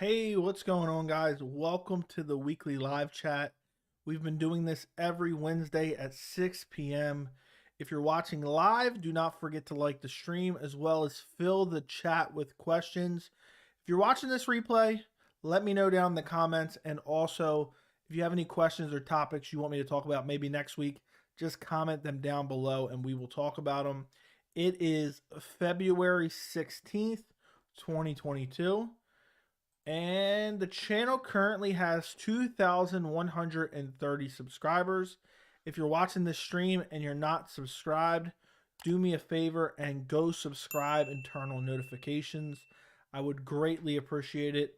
Hey, what's going on, guys? Welcome to the weekly live chat. We've been doing this every Wednesday at 6 p.m. If you're watching live, do not forget to like the stream as well as fill the chat with questions. If you're watching this replay, let me know down in the comments. And also, if you have any questions or topics you want me to talk about maybe next week, just comment them down below and we will talk about them. It is February 16th, 2022. And the channel currently has 2,130 subscribers. If you're watching this stream and you're not subscribed, do me a favor and go subscribe and turn on notifications. I would greatly appreciate it.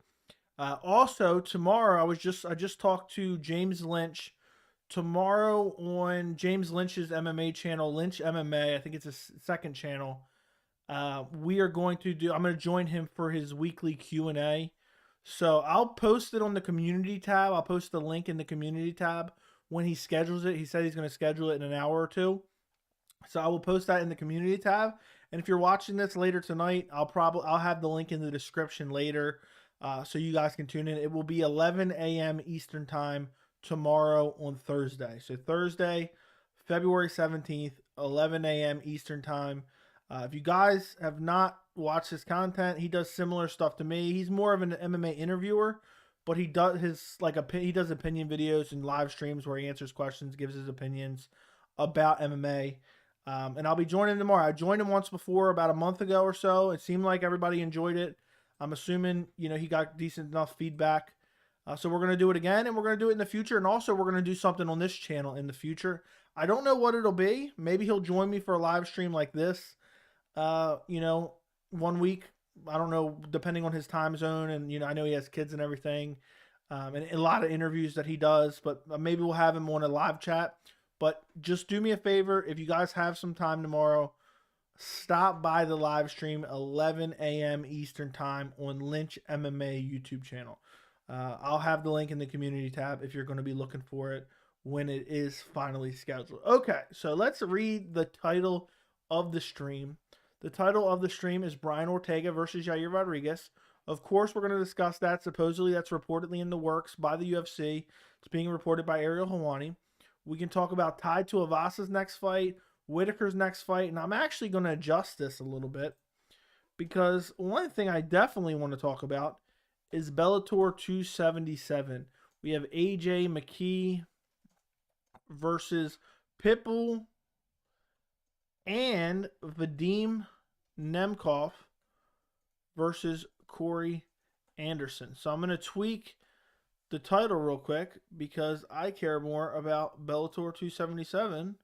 Also, tomorrow I just talked to James Lynch. Tomorrow on James Lynch's MMA channel, Lynch MMA, I think it's a second channel. We are going to do. I'm going to join him for his weekly Q&A. So I'll post it on the community tab. I'll post the link in the community tab when he schedules it. He said he's going to schedule it in an hour or two. So I will post that in the community tab. And if you're watching this later tonight, I'll have the link in the description later, so you guys can tune in. It will be 11 a.m. Eastern time tomorrow on Thursday. So Thursday, February 17th, 11 a.m. Eastern time. If you guys have not watched his content, he does similar stuff to me. He's more of an MMA interviewer, but he does he does opinion videos and live streams where he answers questions, gives his opinions about MMA. And I'll be joining him tomorrow. I joined him once before, about a month ago or so. It seemed like everybody enjoyed it. I'm assuming he got decent enough feedback. So we're going to do it again, and we're going to do it in the future. And also, we're going to do something on this channel in the future. I don't know what it'll be. Maybe he'll join me for a live stream like this. 1 week, I don't know, depending on his time zone. And, I know he has kids and everything, and a lot of interviews that he does, but maybe we'll have him on a live chat. But just do me a favor. If you guys have some time tomorrow, stop by the live stream, 11 a.m. Eastern time on Lynch MMA YouTube channel. I'll have the link in the community tab if you're going to be looking for it when it is finally scheduled. Okay, so let's read the title of the stream. The title of the stream is Brian Ortega versus Yair Rodriguez. Of course, we're going to discuss that. Supposedly, that's reportedly in the works by the UFC. It's being reported by Ariel Helwani. We can talk about Tuivasa's next fight, Whittaker's next fight, and I'm actually going to adjust this a little bit because one thing I definitely want to talk about is Bellator 277. We have Mckee versus Pitbull and Vadim Nemkov versus Corey Anderson. So I'm going to tweak the title real quick because I care more about Bellator 277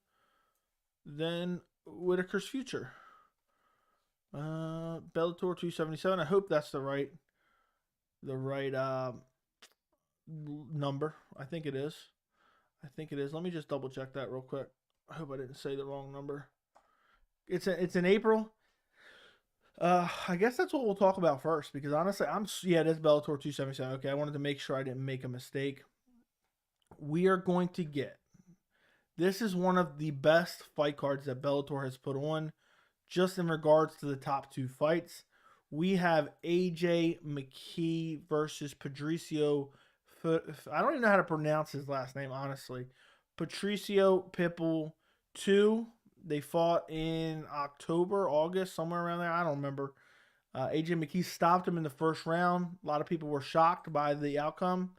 than Whittaker's future. Bellator 277. I hope that's the right number. I think it is. Let me just double check that real quick. I hope I didn't say the wrong number. It's in April. I guess that's what we'll talk about first because honestly, it is Bellator 277. Okay, I wanted to make sure I didn't make a mistake. We are going to get. This is one of the best fight cards that Bellator has put on, just in regards to the top two fights. We have Mckee versus Padricio. I don't even know how to pronounce his last name, honestly. Padricio Pitbull 2. They fought in October, August, somewhere around there. I don't remember. Mckee stopped him in the first round. A lot of people were shocked by the outcome.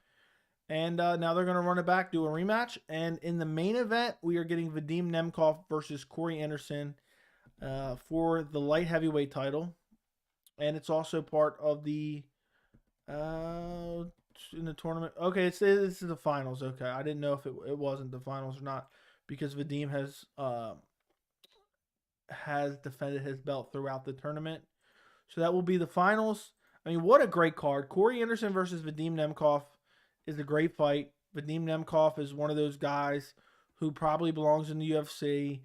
And now they're going to run it back, do a rematch. And in the main event, we are getting Vadim Nemkov versus Corey Anderson for the light heavyweight title. And it's also part of the in the tournament. Okay, this is the finals. Okay, I didn't know if it wasn't the finals or not because Vadim has defended his belt throughout the tournament. So that will be the finals. I mean, what a great card. Corey Anderson versus Vadim Nemkov is a great fight. Vadim Nemkov is one of those guys who probably belongs in the UFC.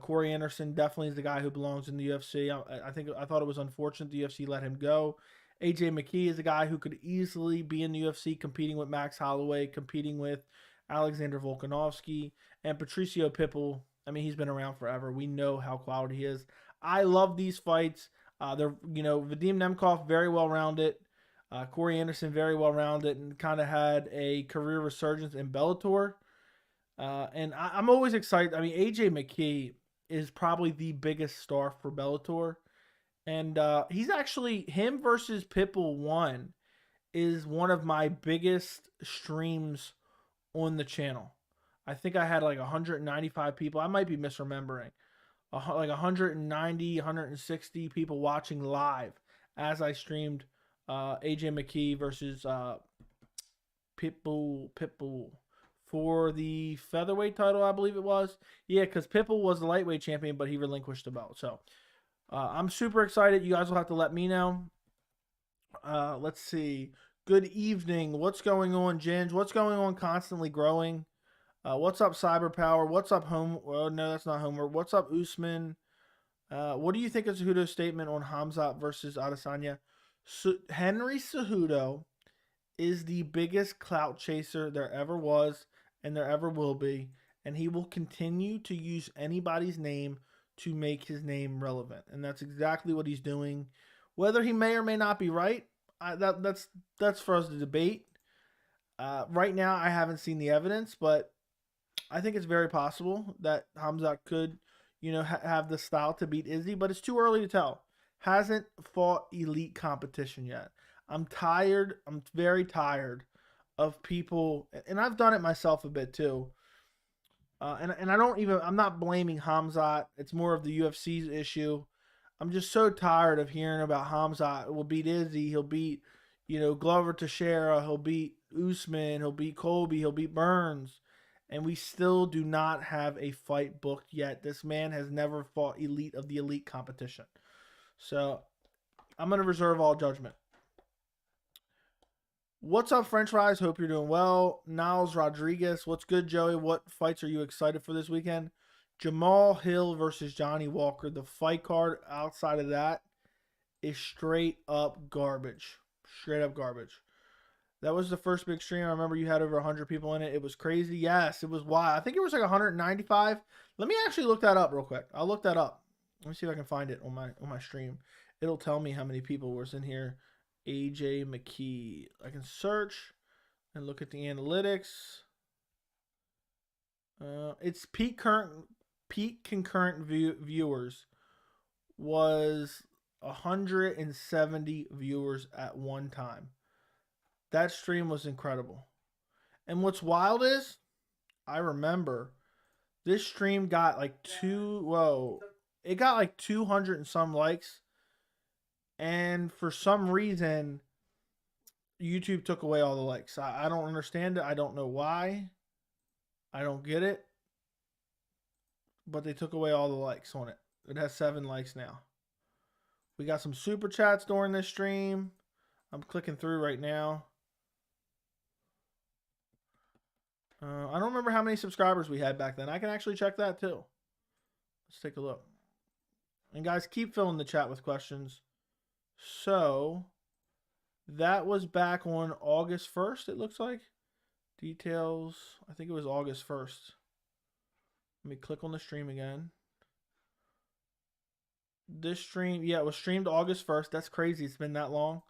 Corey Anderson definitely is the guy who belongs in the UFC. I thought it was unfortunate the UFC let him go. Mckee is a guy who could easily be in the UFC competing with Max Holloway, competing with Alexander Volkanovsky, and Padricio Pitbull. I mean, he's been around forever. We know how quality he is. I love these fights. Vadim Nemkov, very well-rounded. Corey Anderson, very well rounded and kind of had a career resurgence in Bellator. And I'm always excited. I mean, AJ Mckee is probably the biggest star for Bellator. And he's actually, him versus Pitbull 1 is one of my biggest streams on the channel. I think I had like 195 people. I might be misremembering. Like 190, 160 people watching live as I streamed AJ Mckee versus Pitbull for the featherweight title, I believe it was. Yeah, because Pitbull was the lightweight champion, but he relinquished the belt. So I'm super excited. You guys will have to let me know. Let's see. Good evening. What's going on, Ginge? What's going on? Constantly growing. What's up, Cyberpower? What's up, Home? Well, no, that's not Homer. What's up, Usman? What do you think of Cejudo's statement on Hamza versus Adesanya? Henry Cejudo is the biggest clout chaser there ever was and there ever will be, and he will continue to use anybody's name to make his name relevant, and that's exactly what he's doing. Whether he may or may not be right, that's for us to debate. Right now, I haven't seen the evidence, but I think it's very possible that Hamza could, have the style to beat Izzy, but it's too early to tell. Hasn't fought elite competition yet. I'm tired. I'm very tired of people, and I've done it myself a bit too. And I'm not blaming Khamzat. It's more of the UFC's issue. I'm just so tired of hearing about Khamzat will beat Izzy. He'll beat, Glover Teixeira. He'll beat Usman. He'll beat Colby. He'll beat Burns. And we still do not have a fight booked yet. This man has never fought elite of the elite competition. So I'm going to reserve all judgment. What's up, French fries? Hope you're doing well. Niles Rodriguez. What's good, Joey? What fights are you excited for this weekend? Jamal Hill versus Johnny Walker. The fight card outside of that is straight up garbage. Straight up garbage. That was the first big stream. I remember you had over 100 people in it. It was crazy. Yes, it was wild. I think it was like 195. Let me actually look that up real quick. I'll look that up. Let me see if I can find it on my stream. It'll tell me how many people was in here. AJ Mckee. I can search and look at the analytics. Its peak concurrent viewers was 170 viewers at one time. That stream was incredible. And what's wild is, I remember this stream got like it got like 200 and some likes. And for some reason, YouTube took away all the likes. I don't understand it. I don't know why. I don't get it. But they took away all the likes on it. It has 7 likes now. We got some super chats during this stream. I'm clicking through right now. I don't remember how many subscribers we had back then. I can actually check that too. Let's take a look. And guys, keep filling the chat with questions. So, that was back on August 1st, it looks like. Details, I think it was August 1st. Let me click on the stream again. This stream, yeah, it was streamed August 1st. That's crazy. It's been that long.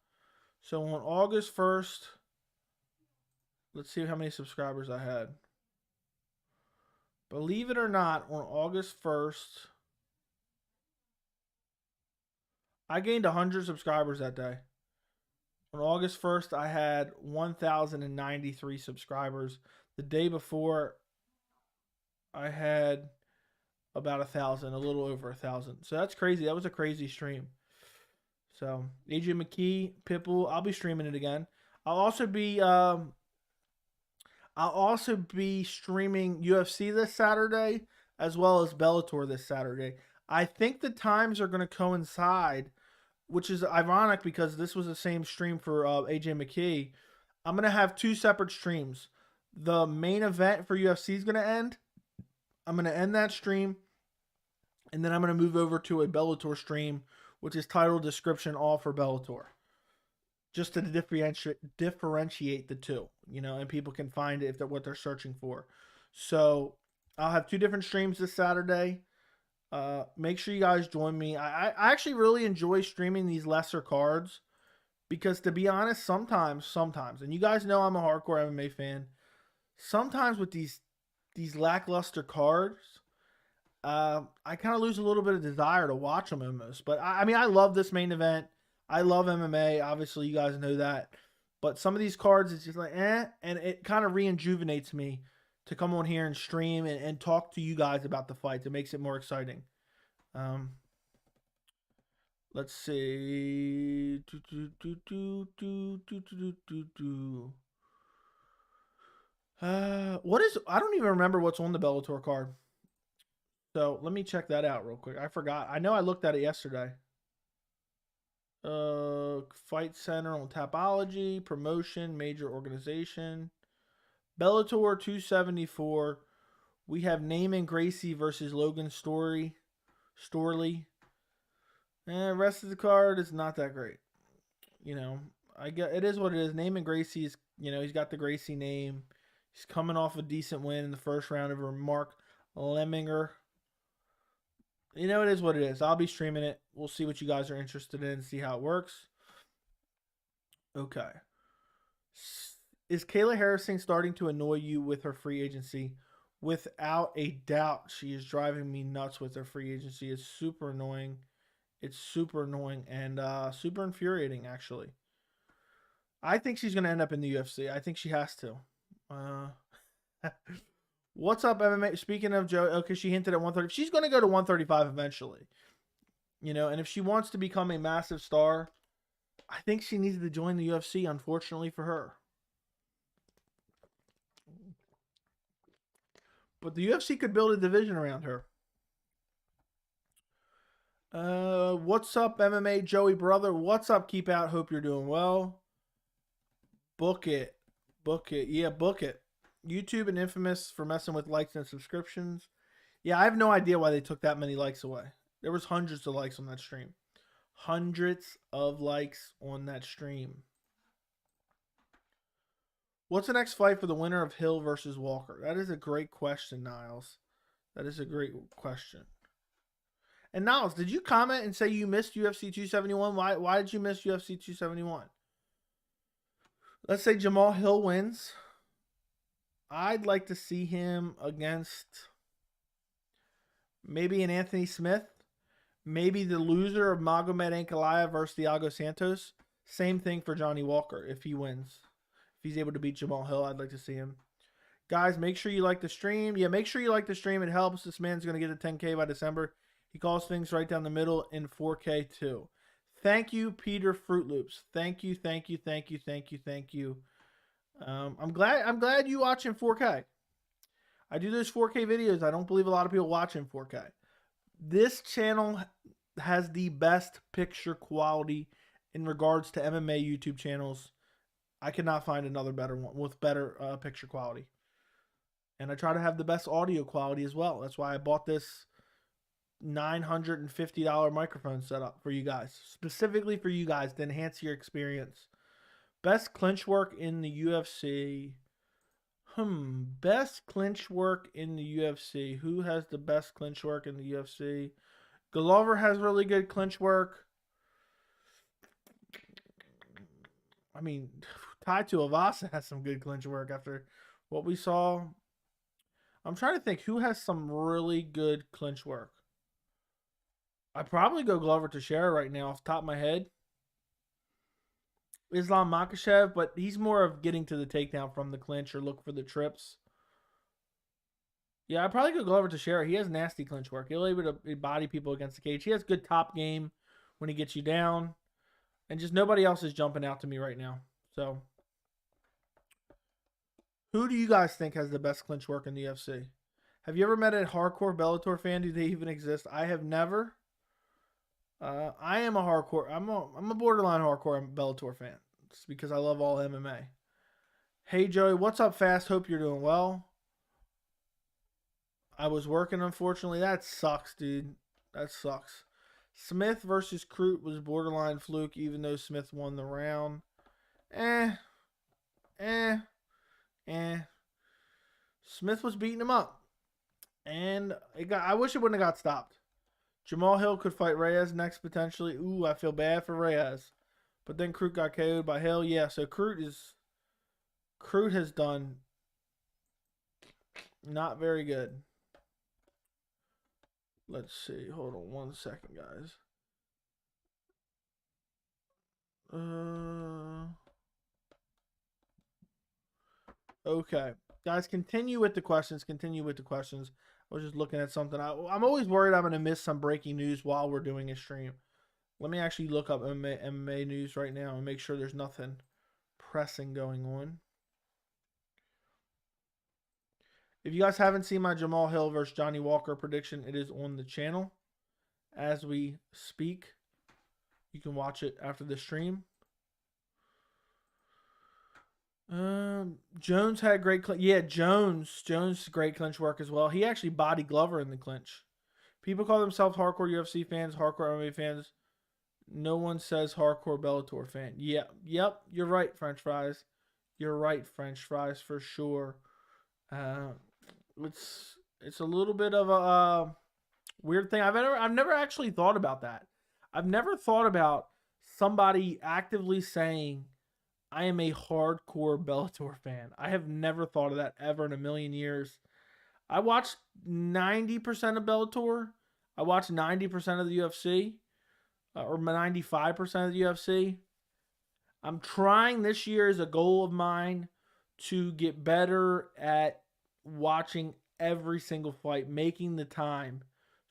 So, on August 1st, let's see how many subscribers I had. Believe it or not, on August 1st, I gained 100 subscribers that day. On August 1st, I had 1,093 subscribers. The day before, I had about 1,000, a little over 1,000. So that's crazy. That was a crazy stream. So AJ Mckee, Pitbull, I'll be streaming it again. I'll also be streaming UFC this Saturday as well as Bellator this Saturday. I think the times are going to coincide, which is ironic because this was the same stream for AJ Mckee. I'm going to have 2 separate streams. The main event for UFC is going to end. I'm going to end that stream, and then I'm going to move over to a Bellator stream, which is titled Description All for Bellator. Just to differentiate the two, and people can find it if they're what they're searching for. So I'll have 2 different streams this Saturday. Make sure you guys join me. I actually really enjoy streaming these lesser cards Because to be honest, sometimes, and you guys know I'm a hardcore MMA fan. Sometimes with these lackluster cards, I kind of lose a little bit of desire to watch them almost. But I mean, I love this main event. I love MMA. Obviously, you guys know that. But some of these cards, it's just like, and it kind of rejuvenates me to come on here and stream and talk to you guys about the fights. It makes it more exciting. Let's see. What is? I don't even remember what's on the Bellator card. So let me check that out real quick. I forgot. I know I looked at it yesterday. Fight Center on Tapology, promotion, major organization. Bellator 274. We have Naaman Gracie versus Logan Storley. And the rest of the card is not that great. You know, I get it is what it is. Naaman Gracie is, he's got the Gracie name. He's coming off a decent win in the first round over Mark Lemminger. It is what it is. I'll be streaming it. We'll see what you guys are interested in, see how it works. Okay. Is Kayla Harrison starting to annoy you with her free agency? Without a doubt, she is driving me nuts with her free agency. It's super annoying. It's super annoying and super infuriating, actually. I think she's going to end up in the UFC. I think she has to. What's up, MMA? Speaking of Joe, okay, she hinted at 130. She's going to go to 135 eventually. And if she wants to become a massive star, I think she needs to join the UFC, unfortunately for her. But the UFC could build a division around her. What's up, MMA Joey brother? What's up? Keep out. Hope you're doing well. Book it. Yeah, book it. YouTube and infamous for messing with likes and subscriptions. Yeah, I have no idea why they took that many likes away. There was hundreds of likes on that stream. Hundreds of likes on that stream. What's the next fight for the winner of Hill versus Walker? That is a great question, Niles. That is a great question. And Niles, did you comment and say you missed UFC 271? Why did you miss UFC 271? Let's say Jamal Hill wins. I'd like to see him against maybe an Anthony Smith. Maybe the loser of Magomed Ankalaev versus Thiago Santos. Same thing for Johnny Walker if he wins. If he's able to beat Jamal Hill, I'd like to see him. Guys, make sure you like the stream. Yeah, make sure you like the stream. It helps. This man's going to get a 10K by December. He calls things right down the middle in 4K too. Thank you, Peter Fruit Loops. Thank you. I'm glad you watching 4K. I do those 4K videos. I don't believe a lot of people watch in 4K. This channel has the best picture quality in regards to MMA YouTube channels. I cannot find another better one with better picture quality. And I try to have the best audio quality as well. That's why I bought this $950 microphone setup for you guys. Specifically for you guys to enhance your experience. Best clinch work in the UFC. Best clinch work in the UFC. Who has the best clinch work in the UFC? Glover has really good clinch work. I mean, Tuivasa has some good clinch work after what we saw. I'm trying to think who has some really good clinch work. I'd probably go Glover Teixeira right now off the top of my head. Islam Makhachev, but he's more of getting to the takedown from the clinch or look for the trips. Yeah, I'd probably go Glover Teixeira. He has nasty clinch work. He'll be able to body people against the cage. He has good top game when he gets you down. And just nobody else is jumping out to me right now. So, who do you guys think has the best clinch work in the UFC? Have you ever met a hardcore Bellator fan? Do they even exist? I have never. I am a hardcore. I'm a borderline hardcore Bellator fan. It's because I love all MMA. Hey Joey, what's up, Fast? Hope you're doing well. I was working, unfortunately. That sucks, dude. That sucks. Smith versus Cruz was borderline fluke, even though Smith won the round. Smith was beating him up, and I wish it wouldn't have got stopped. Jamal Hill could fight Reyes next, potentially. Ooh, I feel bad for Reyes. But then Cruz got KO'd by Hale. Yeah, so Cruz has done not very good. Let's see. Hold on 1 second, guys. Okay. Guys, continue with the questions. I was just looking at something. I'm always worried I'm going to miss some breaking news while we're doing a stream. Let me actually look up MMA news right now and make sure there's nothing pressing going on. If you guys haven't seen my Jamal Hill versus Johnny Walker prediction, it is on the channel as we speak. You can watch it after the stream. Jones had great clinch. Yeah, Jones great clinch work as well. He actually bodied Glover in the clinch. People call themselves hardcore UFC fans, hardcore MMA fans. No one says hardcore Bellator fan. Yeah, yep, you're right, French fries. You're right, French fries, for sure. It's a little bit of a weird thing. I've never actually thought about that. I've never thought about somebody actively saying, I am a hardcore Bellator fan. I have never thought of that ever in a million years. I watched 90% of Bellator. I watched 90% of the UFC. Or 95% of the UFC. I'm trying this year as a goal of mine to get better at watching every single fight, making the time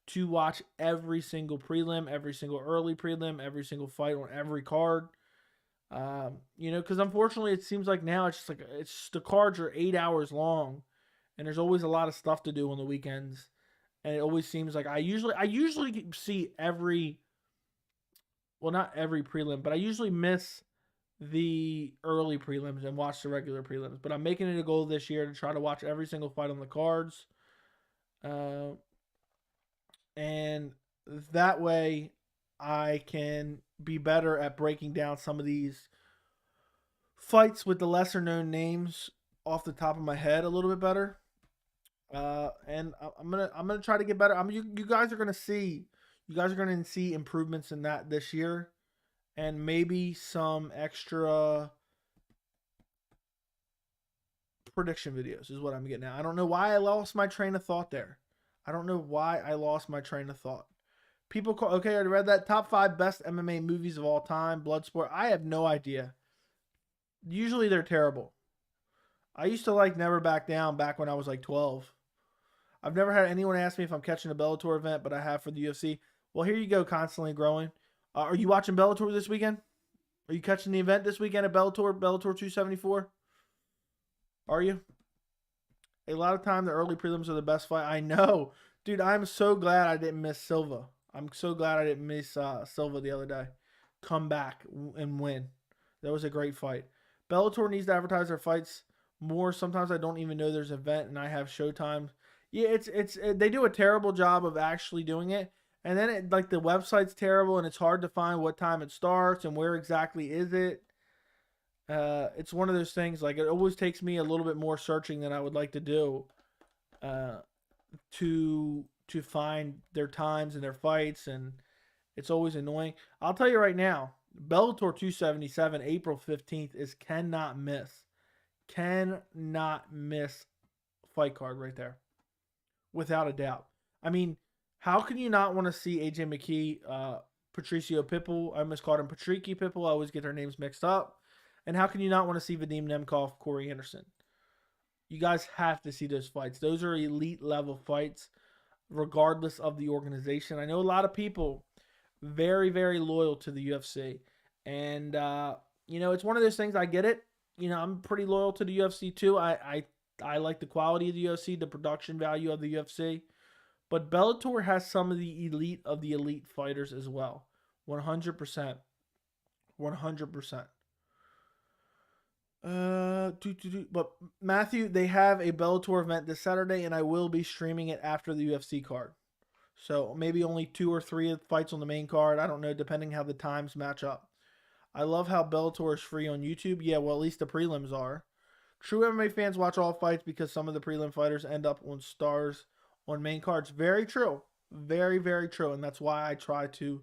to watch every single prelim, every single early prelim, every single fight on every card. Because unfortunately it seems like now it's the cards are 8 hours long and there's always a lot of stuff to do on the weekends. And it always seems like I usually see not every prelim, but I usually miss the early prelims and watch the regular prelims. But I'm making it a goal this year to try to watch every single fight on the cards. And that way I can be better at breaking down some of these fights with the lesser known names off the top of my head a little bit better. And I'm gonna try to get better. You guys are gonna see improvements in that this year, and maybe some extra prediction videos is what I'm getting at. I don't know why I lost my train of thought there. People call, okay, I read that. Top 5 best MMA movies of all time. Bloodsport. I have no idea. Usually they're terrible. I used to like Never Back Down back when I was like 12. I've never had anyone ask me if I'm catching a Bellator event, but I have for the UFC. Well, here you go, constantly growing. Are you watching Bellator this weekend? Are you catching the event this weekend at Bellator 274? Are you? A lot of time, the early prelims are the best fight. I know. Dude, I'm so glad I didn't miss Silva. I'm so glad I didn't miss Silva the other day. Come back and win. That was a great fight. Bellator needs to advertise their fights more. Sometimes I don't even know there's an event and I have showtime. Yeah, they do a terrible job of actually doing it. And then the website's terrible and it's hard to find what time it starts and where exactly is it. It's one of those things, like, it always takes me a little bit more searching than I would like to do to find their times and their fights, and it's always annoying. I'll tell you right now, Bellator 277, April 15th is cannot miss fight card right there, without a doubt. I mean, how can you not want to see AJ Mckee, Padricio Pitbull? I almost called him Patricky Pitbull. I always get their names mixed up. And how can you not want to see Vadim, Nemkov, Corey Anderson? You guys have to see those fights. Those are elite level fights, regardless of the organization. I know a lot of people very, very loyal to the UFC. And, it's one of those things. I get it. I'm pretty loyal to the UFC too. I like the quality of the UFC, the production value of the UFC. But Bellator has some of the elite fighters as well. 100%. 100%. But Matthew, they have a Bellator event this Saturday, and I will be streaming it after the UFC card. So maybe only 2 or 3 fights on the main card. I don't know, depending how the times match up. I love how Bellator is free on YouTube. Yeah, well, at least the prelims are. True MMA fans watch all fights because some of the prelim fighters end up on stars on main cards. Very true. Very, very true. And that's why I try to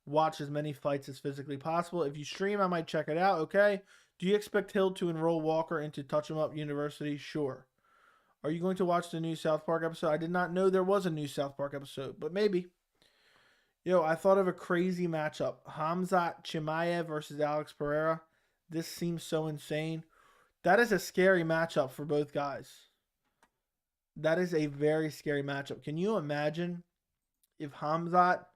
watch as many fights as physically possible. If you stream, I might check it out. Okay. Do you expect Hill to enroll Walker into Touch 'em Up University? Sure. Are you going to watch the new South Park episode? I did not know there was a new South Park episode, but maybe. I thought of a crazy matchup. Khamzat Chimaev versus Alex Pereira. This seems so insane. That is a scary matchup for both guys. That is a very scary matchup. Can you imagine if Khamzat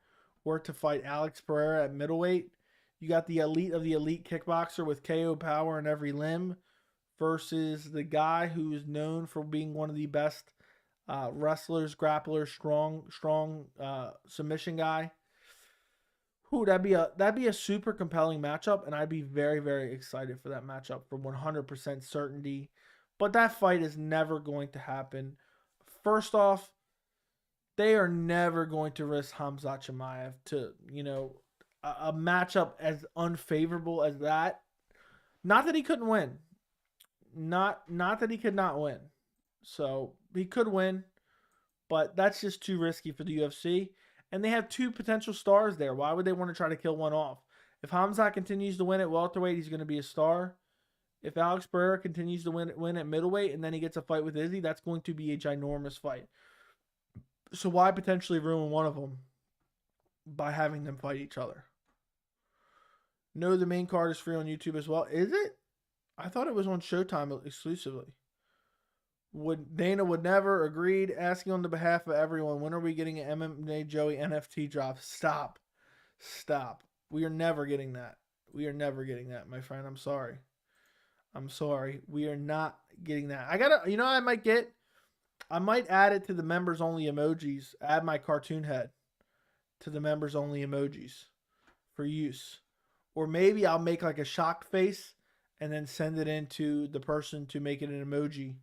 were to fight Alex Pereira at middleweight? You got the elite of the elite kickboxer with KO power in every limb versus the guy who's known for being one of the best wrestlers, grapplers, strong submission guy. Ooh, that'd be a super compelling matchup, and I'd be very, very excited for that matchup for 100% certainty. But that fight is never going to happen. First off, they are never going to risk Khamzat Chimaev to, a matchup as unfavorable as that. Not that he couldn't win. Not that he could not win. So he could win, but that's just too risky for the UFC. And they have two potential stars there. Why would they want to try to kill one off? If Hamza continues to win at welterweight, he's going to be a star. If Alex Pereira continues to win at middleweight and then he gets a fight with Izzy, that's going to be a ginormous fight. So why potentially ruin one of them by having them fight each other? No, the main card is free on YouTube as well. Is it? I thought it was on Showtime exclusively. Dana would never agreed. Asking on the behalf of everyone, when are we getting an MMA Joey NFT drop? Stop. We are never getting that. We are never getting that, my friend. I'm sorry. We are not getting that. I might add it to the members only emojis. Add my cartoon head to the members only emojis for use. Or maybe I'll make like a shocked face and then send it into the person to make it an emoji.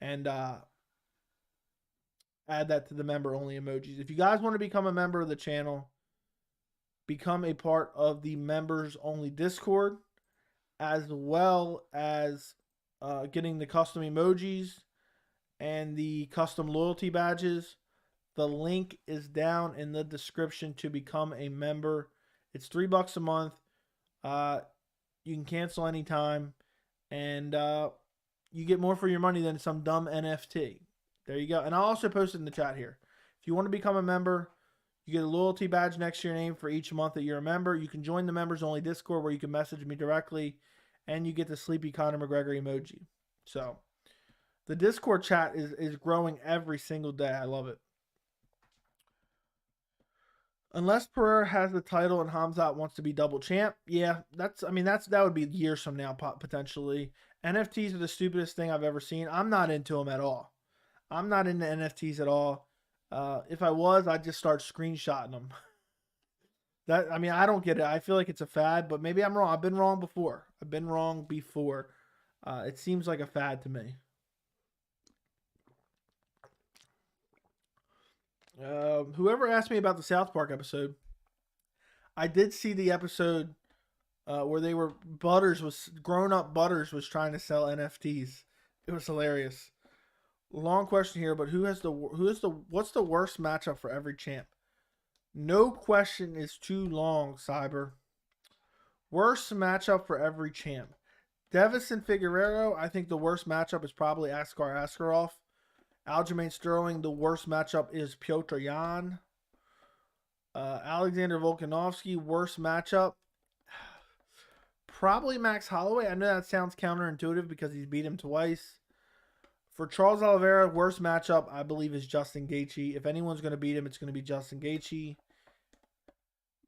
And add that to the member only emojis. If you guys want to become a member of the channel, become a part of the members only Discord, as well as getting the custom emojis and the custom loyalty badges. The link is down in the description to become a member. It's $3 a month. You can cancel anytime. And you get more for your money than some dumb NFT. There you go. And I'll also post it in the chat here. If you want to become a member, you get a loyalty badge next to your name for each month that you're a member. You can join the members only Discord where you can message me directly. And you get the sleepy Conor McGregor emoji. So the Discord chat is growing every single day. I love it. Unless Pereira has the title and Khamzat wants to be double champ, yeah, that would be years from now potentially. NFTs are the stupidest thing I've ever seen. I'm not into them at all. I'm not into NFTs at all. If I was, I'd just start screenshotting them. I don't get it. I feel like it's a fad, but maybe I'm wrong. I've been wrong before. It seems like a fad to me. Whoever asked me about the South Park episode, I did see the episode where they were grown up Butters was trying to sell NFTs. It was hilarious. Long question here, but what's the worst matchup for every champ? No question is too long, Cyber. Worst matchup for every champ. Davison Figueiredo, I think the worst matchup is probably Askar Askarov. Aljamain Sterling, the worst matchup is Piotr Yan. Alexander Volkanovsky, worst matchup. Probably Max Holloway. I know that sounds counterintuitive because he's beat him twice. For Charles Oliveira, worst matchup, I believe, is Justin Gaethje. If anyone's going to beat him, it's going to be Justin Gaethje.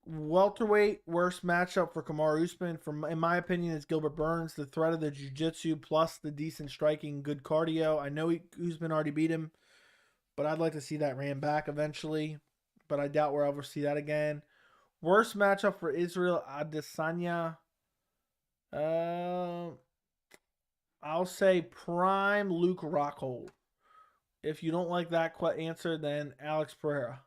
Welterweight, worst matchup for Kamaru Usman, in my opinion, is Gilbert Burns. The threat of the jiu-jitsu plus the decent striking, good cardio. I know Usman already beat him, but I'd like to see that ran back eventually. But I doubt we'll ever see that again. Worst matchup for Israel Adesanya. I'll say prime Luke Rockhold. If you don't like that answer, then Alex Pereira.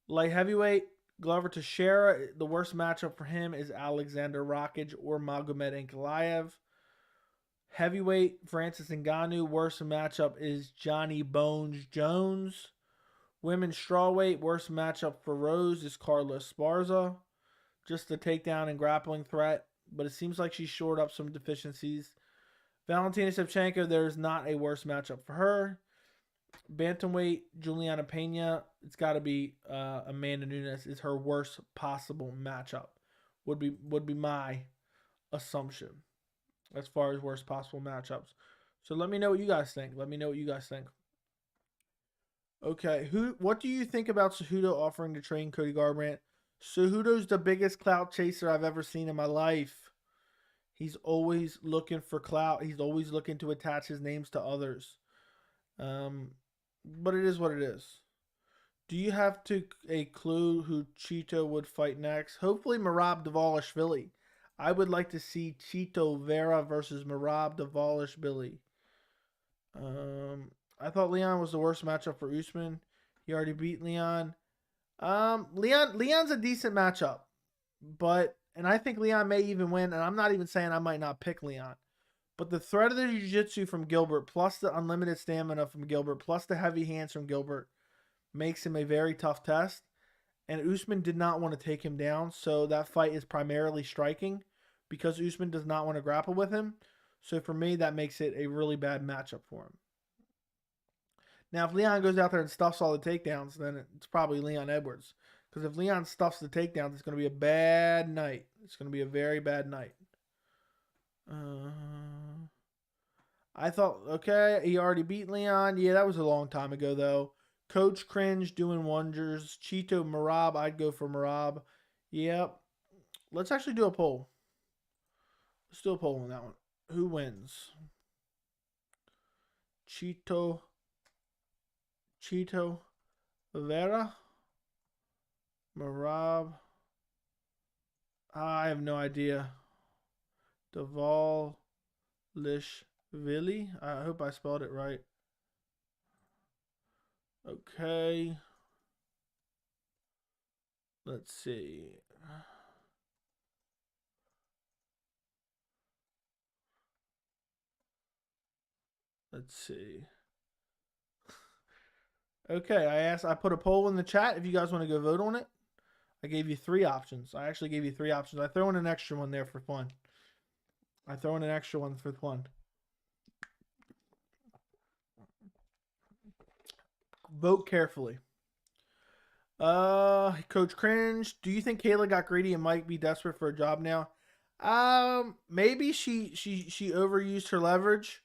Light heavyweight, Glover Teixeira. The worst matchup for him is Alexander Rakic or Magomed Ankalaev. Heavyweight, Francis Ngannou. Worst matchup is Johnny Bones Jones. Women's strawweight, worst matchup for Rose is Carla Esparza. Just a takedown and grappling threat, but it seems like she's shored up some deficiencies. Valentina Shevchenko, there's not a worse matchup for her. Bantamweight, Juliana Pena, it's got to be Amanda Nunes is her worst possible matchup. Would be my assumption as far as worst possible matchups. So let me know what you guys think. Okay, what do you think about Cejudo offering to train Cody Garbrandt? Cejudo's the biggest clout chaser I've ever seen in my life. He's always looking for clout. He's always looking to attach his names to others. But it is what it is. Do you have a clue who Cheeto would fight next? Hopefully Merab Dvalishvili. I would like to see Cheeto Vera versus Merab Dvalishvili. I thought Leon was the worst matchup for Usman. He already beat Leon. Leon's a decent matchup, and I think Leon may even win, and I'm not even saying I might not pick Leon. But the threat of the jiu-jitsu from Gilbert, plus the unlimited stamina from Gilbert, plus the heavy hands from Gilbert, makes him a very tough test. And Usman did not want to take him down, so that fight is primarily striking because Usman does not want to grapple with him. So for me, that makes it a really bad matchup for him. Now, if Leon goes out there and stuffs all the takedowns, then it's probably Leon Edwards. Because if Leon stuffs the takedowns, it's going to be a bad night. It's going to be a very bad night. I thought, okay, he already beat Leon. Yeah, that was a long time ago, though. Coach Cringe doing wonders. Cheeto Merab, I'd go for Merab. Yep. Let's actually do a poll. Let's do a poll on that one. Who wins? Cheeto Vera? Merab? I have no idea. Dvalishvili? I hope I spelled it right. Okay. Let's see. Okay, I put a poll in the chat if you guys want to go vote on it. I gave you 3 options. I actually gave you 3 options. I throw in an extra one there for fun. Vote carefully. Coach Cringe, do you think Kayla got greedy and might be desperate for a job now? Maybe she overused her leverage,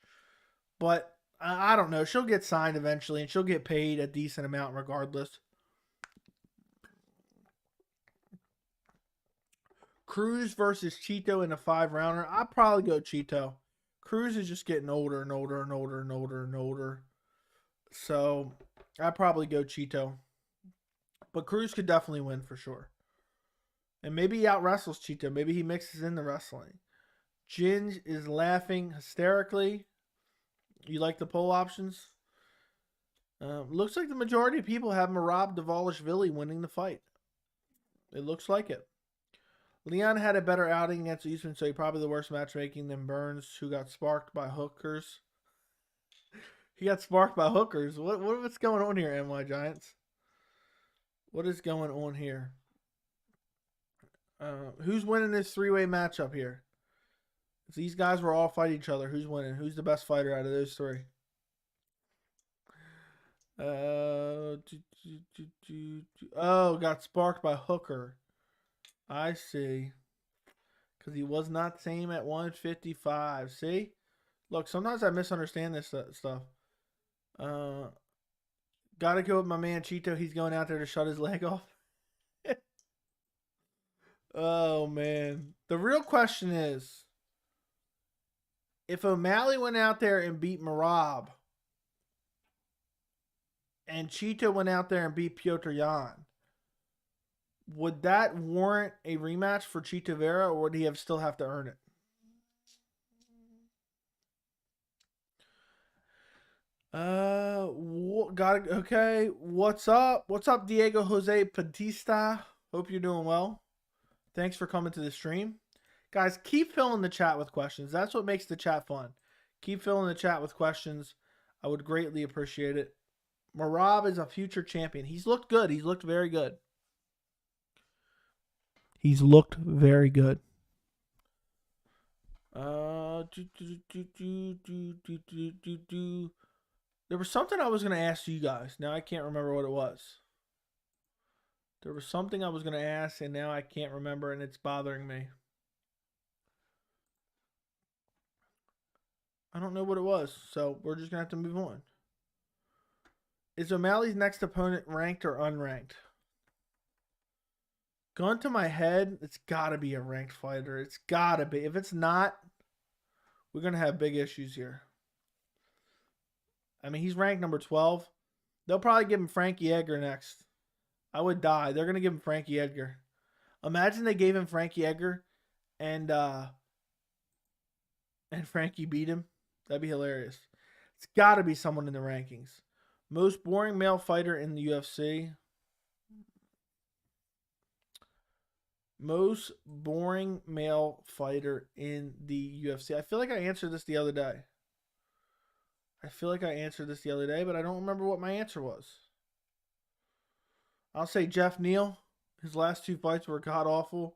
but I don't know. She'll get signed eventually, and she'll get paid a decent amount regardless. Cruz versus Cheeto in a 5-rounder. I'll probably go Cheeto. Cruz is just getting older and older and older and older and older. So I'd probably go Cheeto. But Cruz could definitely win for sure. And maybe he out-wrestles Cheeto. Maybe he mixes in the wrestling. Ginge is laughing hysterically. You like the poll options? Looks like the majority of people have Merab Dvalishvili winning the fight. It looks like it. Leon had a better outing against Usman, so he probably the worst matchmaking than Burns, who got sparked by hookers. He got sparked by hookers. What's going on here, NY Giants? What is going on here? Who's winning this 3-way matchup here? If these guys were all fight each other, who's winning? Who's the best fighter out of those 3? Got sparked by hooker. I see. Because he was not same at 155. See? Look, sometimes I misunderstand this stuff. Gotta go with my man Cheeto. He's going out there to shut his leg off. Oh, man. The real question is, if O'Malley went out there and beat Merab, and Cheeto went out there and beat Piotr Yan, would that warrant a rematch for Cheeto Vera, or would he still have to earn it? Okay. What's up? What's up, Diego Jose Batista? Hope you're doing well. Thanks for coming to the stream. Guys, keep filling the chat with questions. That's what makes the chat fun. Keep filling the chat with questions. I would greatly appreciate it. Merab is a future champion. He's looked good. He's looked very good. He's looked very good. There was something I was going to ask you guys. Now I can't remember what it was. There was something I was going to ask, and now I can't remember, and it's bothering me. I don't know what it was, so we're just going to have to move on. Is O'Malley's next opponent ranked or unranked? Gun to my head, it's got to be a ranked fighter. It's got to be. If it's not, we're going to have big issues here. I mean, he's ranked number 12. They'll probably give him Frankie Edgar next. I would die. They're going to give him Frankie Edgar. Imagine they gave him Frankie Edgar and Frankie beat him. That'd be hilarious. It's got to be someone in the rankings. Most boring male fighter in the UFC. Most boring male fighter in the UFC. I feel like I answered this the other day. But I don't remember what my answer was. I'll say Jeff Neal. His last 2 fights were god-awful.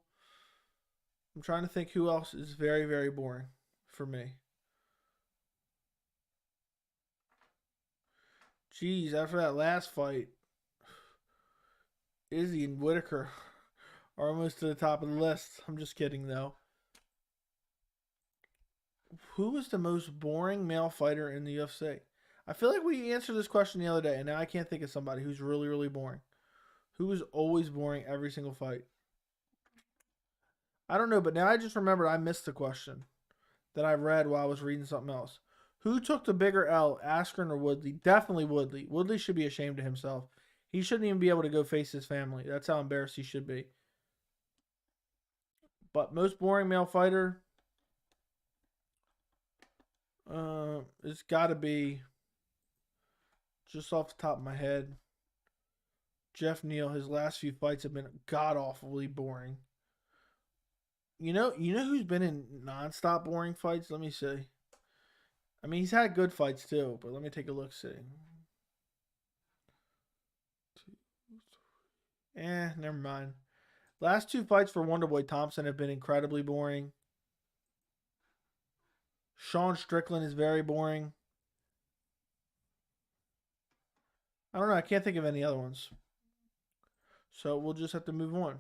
I'm trying to think who else is very, very boring for me. Jeez, after that last fight, Izzy and Whittaker are almost to the top of the list. I'm just kidding, though. Who is the most boring male fighter in the UFC? I feel like we answered this question the other day, and now I can't think of somebody who's really, really boring. Who is always boring every single fight? I don't know, but now I just remembered I missed the question that I read while I was reading something else. Who took the bigger L, Askren or Woodley? Definitely Woodley. Woodley should be ashamed of himself. He shouldn't even be able to go face his family. That's how embarrassed he should be. But most boring male fighter, it's got to be, just off the top of my head, Jeff Neal. His last few fights have been god-awfully boring. You know who's been in non-stop boring fights? Let me see. I mean, he's had good fights too, but let me take a look, see. Never mind. Last 2 fights for Wonderboy Thompson have been incredibly boring. Sean Strickland is very boring. I don't know. I can't think of any other ones. So we'll just have to move on.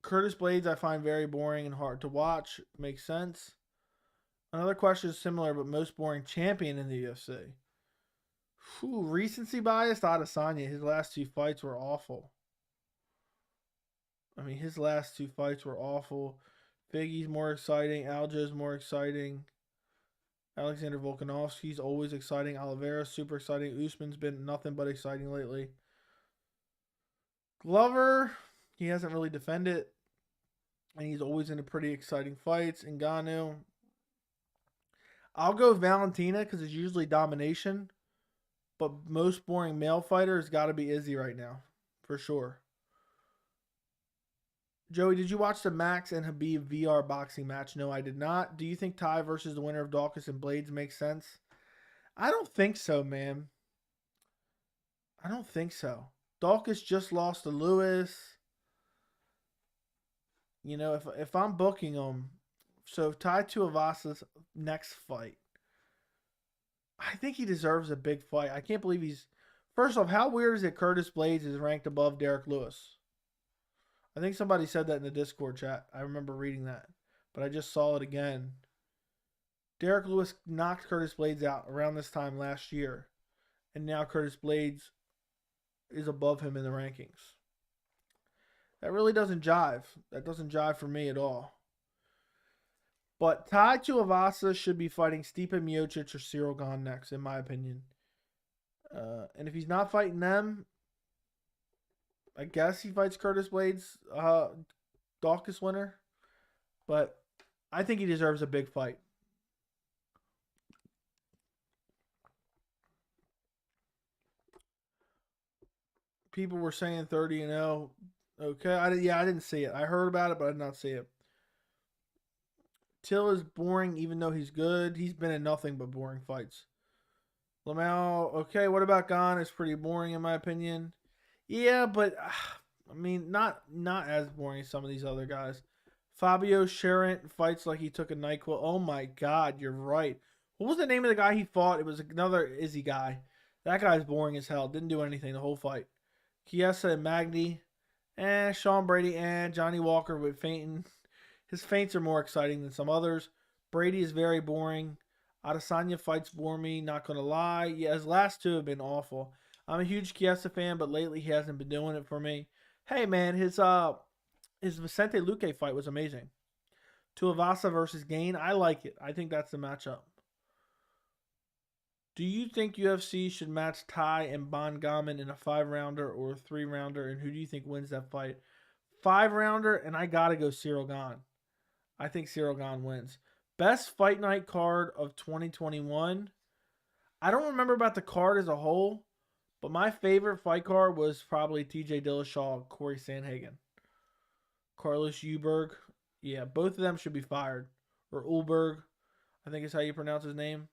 Curtis Blades I find very boring and hard to watch. Makes sense. Another question is similar, but most boring champion in the UFC. Recency biased Adesanya. His last 2 fights were awful. His last 2 fights were awful. Biggie's more exciting. Aljo's more exciting. Alexander Volkanovsky's always exciting. Oliveira's super exciting. Usman's been nothing but exciting lately. Glover, he hasn't really defended. And he's always in pretty exciting fights. Ngannou. I'll go Valentina because it's usually domination. But most boring male fighter has got to be Izzy right now. For sure. Joey, did you watch the Max and Habib VR boxing match? No, I did not. Do you think Tai versus the winner of Daukaus and Blades makes sense? I don't think so, man. I don't think so. Daukaus just lost to Lewis. You know, if I'm booking him, so if Tai Tuivasa's next fight, I think he deserves a big fight. I can't believe he's... First off, how weird is it Curtis Blades is ranked above Derek Lewis? I think somebody said that in the Discord chat. I remember reading that. But I just saw it again. Derek Lewis knocked Curtis Blades out around this time last year. And now Curtis Blades is above him in the rankings. That really doesn't jive. That doesn't jive for me at all. But Tai Tuivasa should be fighting Stipe Miocic or Cyril Gane next, in my opinion. And if he's not fighting them, I guess he fights Curtis Blades, Daukaus winner. But I think he deserves a big fight. People were saying 30-0. Okay, I didn't see it. I heard about it, but I did not see it. Till is boring even though he's good. He's been in nothing but boring fights. Lamau, okay, what about Gon? It's pretty boring in my opinion. Yeah, but I mean, not as boring as some of these other guys. Fabio Sherrant fights like he took a NyQuil. Oh my God, you're right. What was the name of the guy he fought? It was another Izzy guy. That guy's boring as hell. Didn't do anything the whole fight. Chiesa and Magny. Sean Brady and Johnny Walker with fainting. His feints are more exciting than some others. Brady is very boring. Adesanya fights bore me, not going to lie. Yeah, his last two have been awful. I'm a huge Chiesa fan, but lately he hasn't been doing it for me. Hey, man, his Vicente Luque fight was amazing. Tuivasa versus Gain, I like it. I think that's the matchup. Do you think UFC should match Ty and Bon Gamin in a 5-rounder or a 3-rounder, and who do you think wins that fight? 5-rounder, and I got to go Cyril Gane. I think Cyril Gane wins. Best fight night card of 2021. I don't remember about the card as a whole, but my favorite fight card was probably TJ Dillashaw, Corey Sandhagen. Carlos Uberg. Yeah, both of them should be fired. Or Ulberg, I think is how you pronounce his name.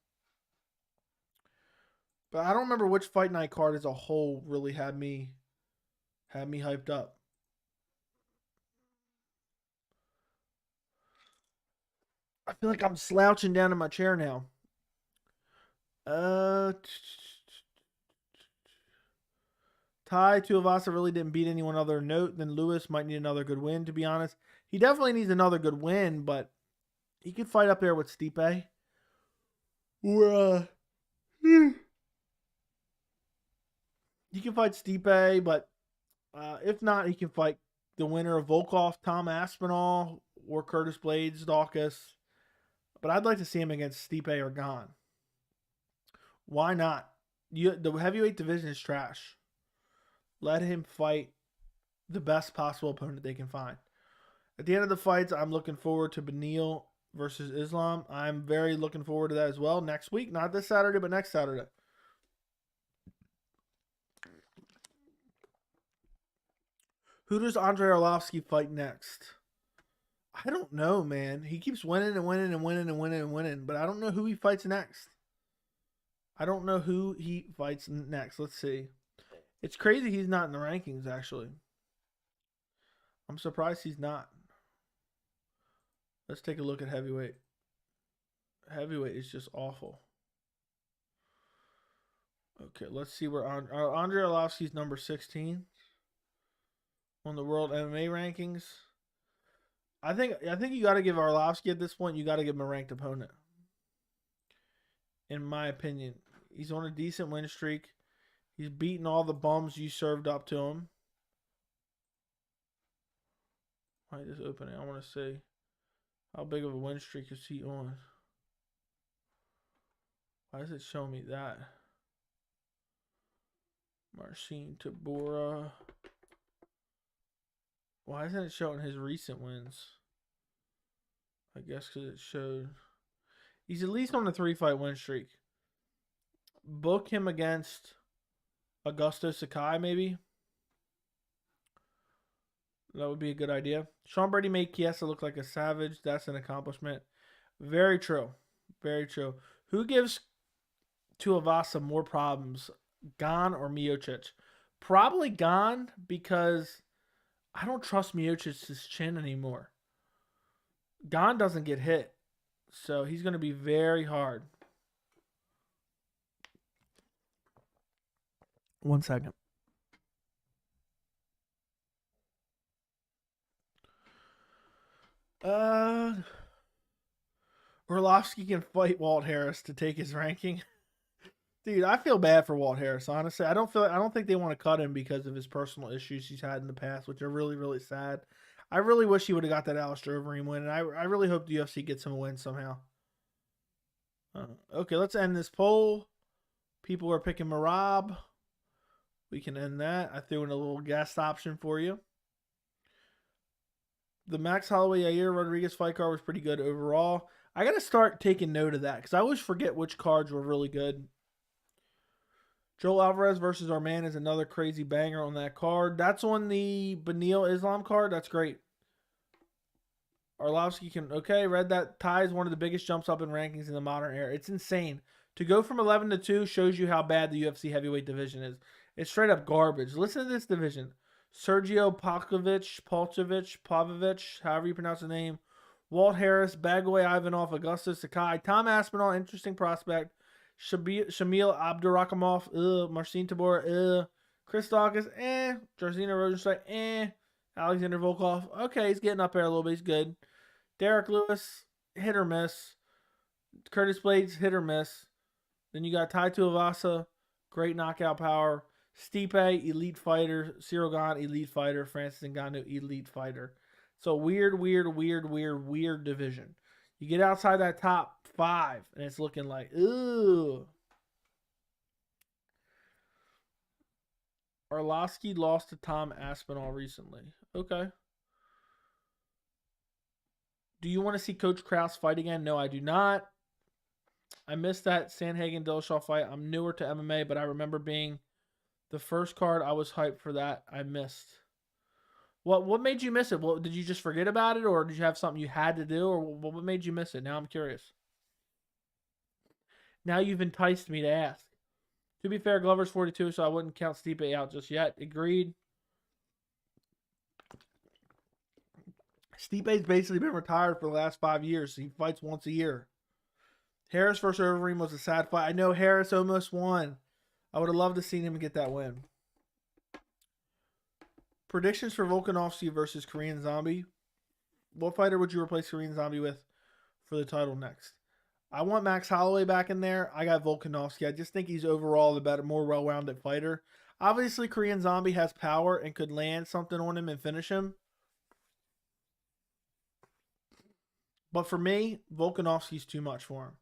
But I don't remember which fight night card as a whole really had me hyped up. I feel like I'm slouching down in my chair now. Ty Tuivasa really didn't beat anyone other note than Lewis. Might need another good win, to be honest. He definitely needs another good win, but he could fight up there with Stipe. Or, he can fight Stipe, but if not, he can fight the winner of Volkov, Tom Aspinall, or Curtis Blades, Dawkins. But I'd like to see him against Stipe or Gane. Why not? The heavyweight division is trash. Let him fight the best possible opponent they can find. At the end of the fights, I'm looking forward to Beneil versus Islam. I'm very looking forward to that as well. Next week, not this Saturday, but next Saturday. Who does Andrei Arlovski fight next? I don't know, man. He keeps winning and winning and winning and winning and winning, but I don't know who he fights next. Let's see. It's crazy he's not in the rankings, actually. I'm surprised he's not. Let's take a look at heavyweight. Heavyweight is just awful. Okay, let's see where Andrei Arlovski's number 16 on the world MMA rankings. I think you got to give Arlovski at this point. You got to give him a ranked opponent. In my opinion, he's on a decent win streak. He's beaten all the bums you served up to him. Why just open it? I want to see how big of a win streak is he on. Why does it show me that? Marcin Tybura. Why isn't it showing his recent wins? I guess because it showed. He's at least on a 3-fight win streak. Book him against Augusto Sakai, maybe. That would be a good idea. Sean Brady made Chiesa look like a savage. That's an accomplishment. Very true. Very true. Who gives Tuivasa more problems, Gane or Miocic? Probably Gane, because I don't trust Miocic's chin anymore. Gane doesn't get hit, so he's going to be very hard. 1 second. Arlovski can fight Walt Harris to take his ranking. Dude, I feel bad for Walt Harris, honestly. I don't think they want to cut him because of his personal issues he's had in the past, which are really, really sad. I really wish he would have got that Alistair Overeem win, and I really hope the UFC gets him a win somehow. Okay, let's end this poll. People are picking Marab. We can end that. I threw in a little guest option for you. The Max Holloway Yair Rodriguez fight card was pretty good overall. I got to start taking note of that because I always forget which cards were really good. Joel Alvarez versus Arman is another crazy banger on that card. That's on the Beneil Islam card. That's great. Arlovski can, okay, read that. Ty is one of the biggest jumps up in rankings in the modern era. It's insane. To go from 11 to 2 shows you how bad the UFC heavyweight division is. It's straight up garbage. Listen to this division. Sergio Pavlovich, however you pronounce the name. Walt Harris, Bagway Ivanov, Augustus Sakai, Tom Aspinall, interesting prospect. Shamil Abdurakhimov, Marcin Tabor, Chris Dawkins, Jarzina Rosenstrike, Alexander Volkov, okay, he's getting up there a little bit, he's good. Derek Lewis, hit or miss. Curtis Blades, hit or miss. Then you got Tai Tuivasa, great knockout power. Stipe, elite fighter. Cyril Gane, elite fighter. Francis Ngannou, elite fighter. So weird division. You get outside that top 5, and it's looking like, ooh. Arlovski lost to Tom Aspinall recently. Okay. Do you want to see Coach Krause fight again? No, I do not. I missed that Sandhagen-Dillashaw fight. I'm newer to MMA, but I remember being the first card. I was hyped for that. I missed. What made you miss it? What, did you just forget about it, or did you have something you had to do, or what made you miss it? Now I'm curious. Now you've enticed me to ask. To be fair, Glover's 42, so I wouldn't count Stipe out just yet. Agreed. Stipe's basically been retired for the last 5 years. So he fights once a year. Harris versus Overeem was a sad fight. I know Harris almost won. I would have loved to see him get that win. Predictions for Volkanovsky versus Korean Zombie. What fighter would you replace Korean Zombie with for the title next? I want Max Holloway back in there. I got Volkanovsky. I just think he's overall the better, more well-rounded fighter. Obviously, Korean Zombie has power and could land something on him and finish him. But for me, Volkanovski's too much for him.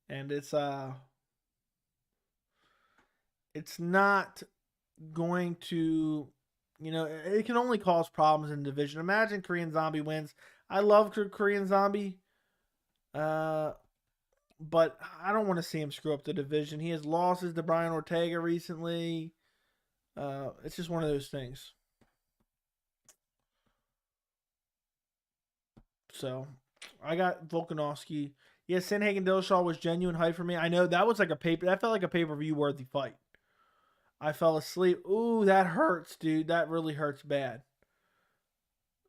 And it's not going to, it can only cause problems in the division. Imagine Korean Zombie wins. I love Korean Zombie. But I don't want to see him screw up the division. He has losses to Brian Ortega recently. It's just one of those things. So, I got Volkanovski. Yeah, Sandhagen-Dillashaw was genuine hype for me. I know that was like that felt like a pay-per-view worthy fight. I fell asleep. Ooh, that hurts, dude. That really hurts bad.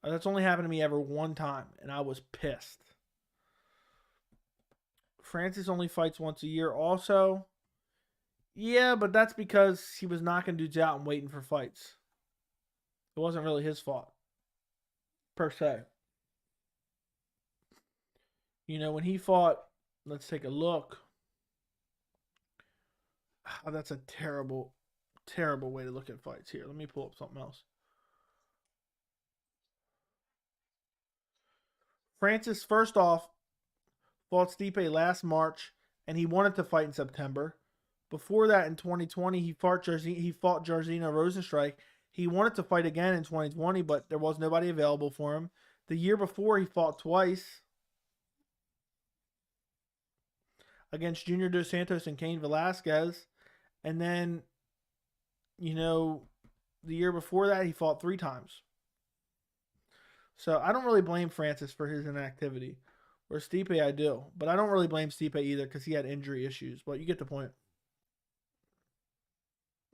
That's only happened to me ever one time, and I was pissed. Francis only fights once a year also. Yeah, but that's because he was knocking dudes out and waiting for fights. It wasn't really his fault, per se. When he fought, let's take a look. Oh, that's a terrible, terrible way to look at fights here. Let me pull up something else. Francis, first off, fought Stipe last March, and he wanted to fight in September. Before that, in 2020, he fought Jarzina Rosenstrike. He wanted to fight again in 2020, but there was nobody available for him. The year before, he fought twice against Junior Dos Santos and Cain Velasquez. And then, the year before that, he fought 3 times. So I don't really blame Francis for his inactivity. Or Stipe, I do. But I don't really blame Stipe either because he had injury issues. But you get the point.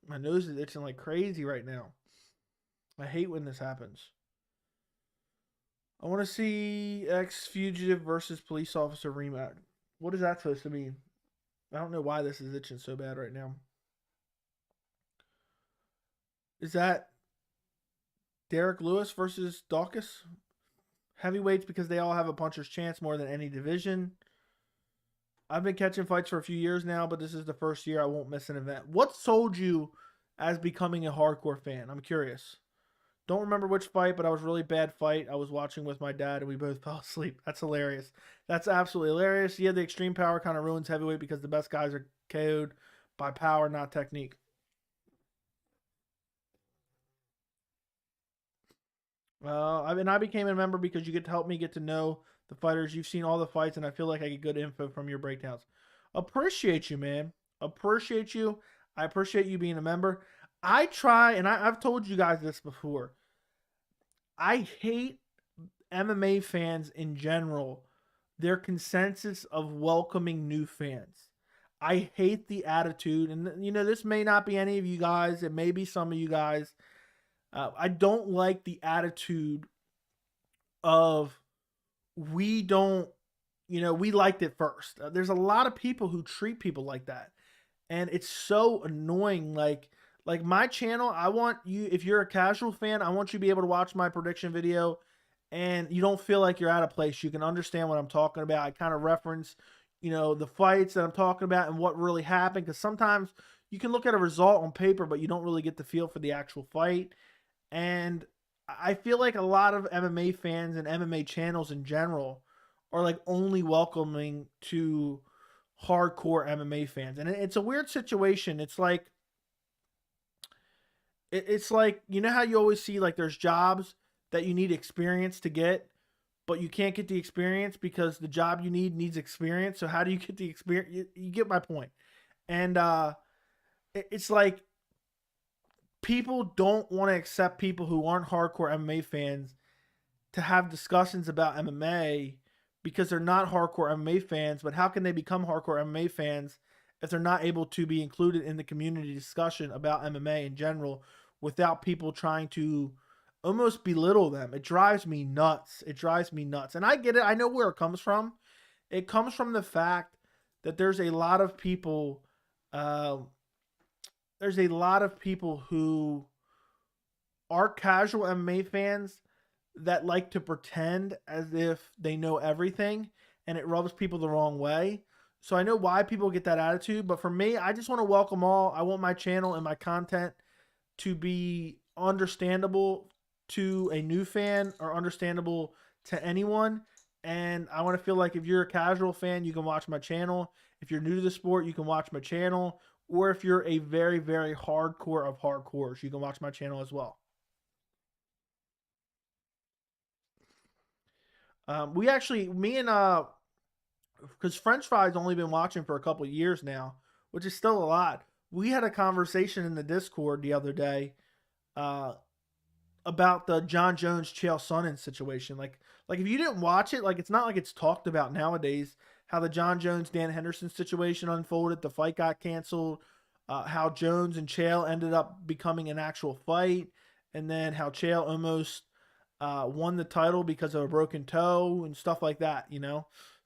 My nose is itching like crazy right now. I hate when this happens. I want to see ex-fugitive versus police officer rematch. What is that supposed to mean? I don't know why this is itching so bad right now. Is that Derek Lewis versus Dawkins? Heavyweights because they all have a puncher's chance more than any division. I've been catching fights for a few years now, but this is the first year I won't miss an event. What sold you as becoming a hardcore fan? I'm curious. Don't remember which fight, but I was a really bad fight. I was watching with my dad, and we both fell asleep. That's hilarious. That's absolutely hilarious. Yeah, the extreme power kind of ruins heavyweight because the best guys are KO'd by power, not technique. I became a member because you get to help me get to know the fighters. You've seen all the fights, and I feel like I get good info from your breakdowns. Appreciate you, man. Appreciate you. I appreciate you being a member. I try, and I've told you guys this before. I hate MMA fans in general, their consensus of welcoming new fans. I hate the attitude, and this may not be any of you guys. It may be some of you guys. I don't like the attitude of we don't, we liked it first. There's a lot of people who treat people like that, and it's so annoying. Like my channel, I want you, if you're a casual fan, I want you to be able to watch my prediction video and you don't feel like you're out of place. You can understand what I'm talking about. I kind of reference, the fights that I'm talking about and what really happened, because sometimes you can look at a result on paper, but you don't really get the feel for the actual fight. And I feel like a lot of MMA fans and MMA channels in general are like only welcoming to hardcore MMA fans. And it's a weird situation. It's like how you always see like there's jobs that you need experience to get, but you can't get the experience because the job you need needs experience. So how do you get the experience? You get my point. And it's like people don't want to accept people who aren't hardcore MMA fans to have discussions about MMA because they're not hardcore MMA fans. But how can they become hardcore MMA fans if they're not able to be included in the community discussion about MMA in general without people trying to almost belittle them? It drives me nuts. It drives me nuts. And I get it. I know where it comes from. It comes from the fact that there's a lot of people who are casual MMA fans that like to pretend as if they know everything, and it rubs people the wrong way. So I know why people get that attitude, but for me, I just want to welcome all. I want my channel and my content to be understandable to a new fan or understandable to anyone. And I want to feel like if you're a casual fan, you can watch my channel. If you're new to the sport, you can watch my channel. Or if you're a very, very hardcore of hardcores, you can watch my channel as well. Me and because French Fry's only been watching for a couple of years now, which is still a lot. We had a conversation in the Discord the other day about the John Jones Chael Sonnen situation. Like if you didn't watch it, like it's not like it's talked about nowadays. How the John Jones Dan Henderson situation unfolded, the fight got canceled, how Jones and Chael ended up becoming an actual fight, and then how Chael almost won the title because of a broken toe and stuff like that.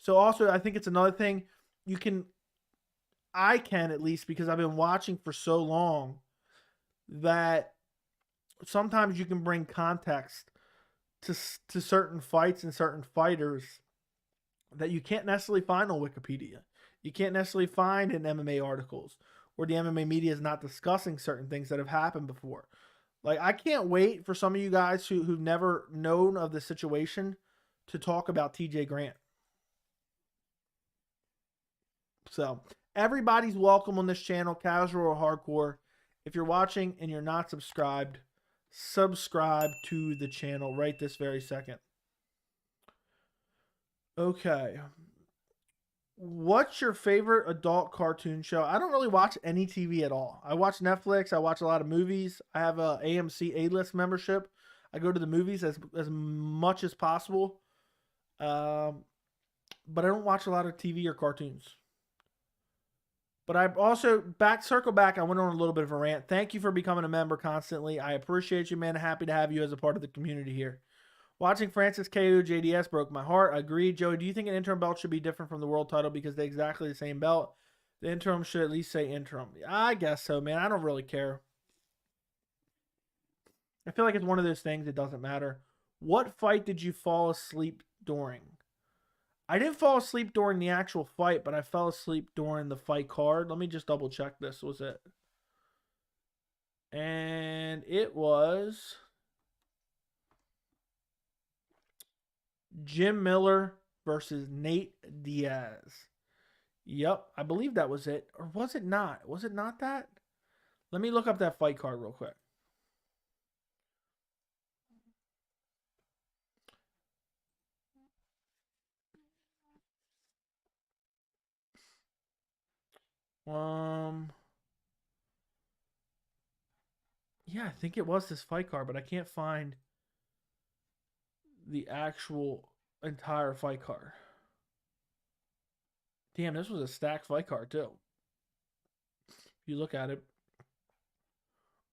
So also I think it's another thing I can at least, because I've been watching for so long, that sometimes you can bring context to certain fights and certain fighters that you can't necessarily find on Wikipedia. You can't necessarily find in MMA articles, or the MMA media is not discussing certain things that have happened before. Like, I can't wait for some of you guys who've never known of the situation to talk about TJ Grant. So everybody's welcome on this channel, casual or hardcore. If you're watching and you're not subscribed, subscribe to the channel right this very second. Okay. What's your favorite adult cartoon show? I don't really watch any TV at all. I watch Netflix. I watch a lot of movies. I have a AMC A-list membership. I go to the movies as much as possible. But I don't watch a lot of TV or cartoons. But I also, circle back, I went on a little bit of a rant. Thank you for becoming a member constantly. I appreciate you, man. Happy to have you as a part of the community here. Watching Francis KO JDS broke my heart. I agree. Joey, do you think an interim belt should be different from the world title because they're exactly the same belt? The interim should at least say interim. I guess so, man. I don't really care. I feel like it's one of those things. It doesn't matter. What fight did you fall asleep during? I didn't fall asleep during the actual fight, but I fell asleep during the fight card. Let me just double check this. Was it? And it was Jim Miller versus Nate Diaz. Yep, I believe that was it. Or was it not? Was it not that? Let me look up that fight card real quick. Yeah, I think it was this fight card, but I can't find the actual entire fight card. Damn, this was a stacked fight card too. If you look at it.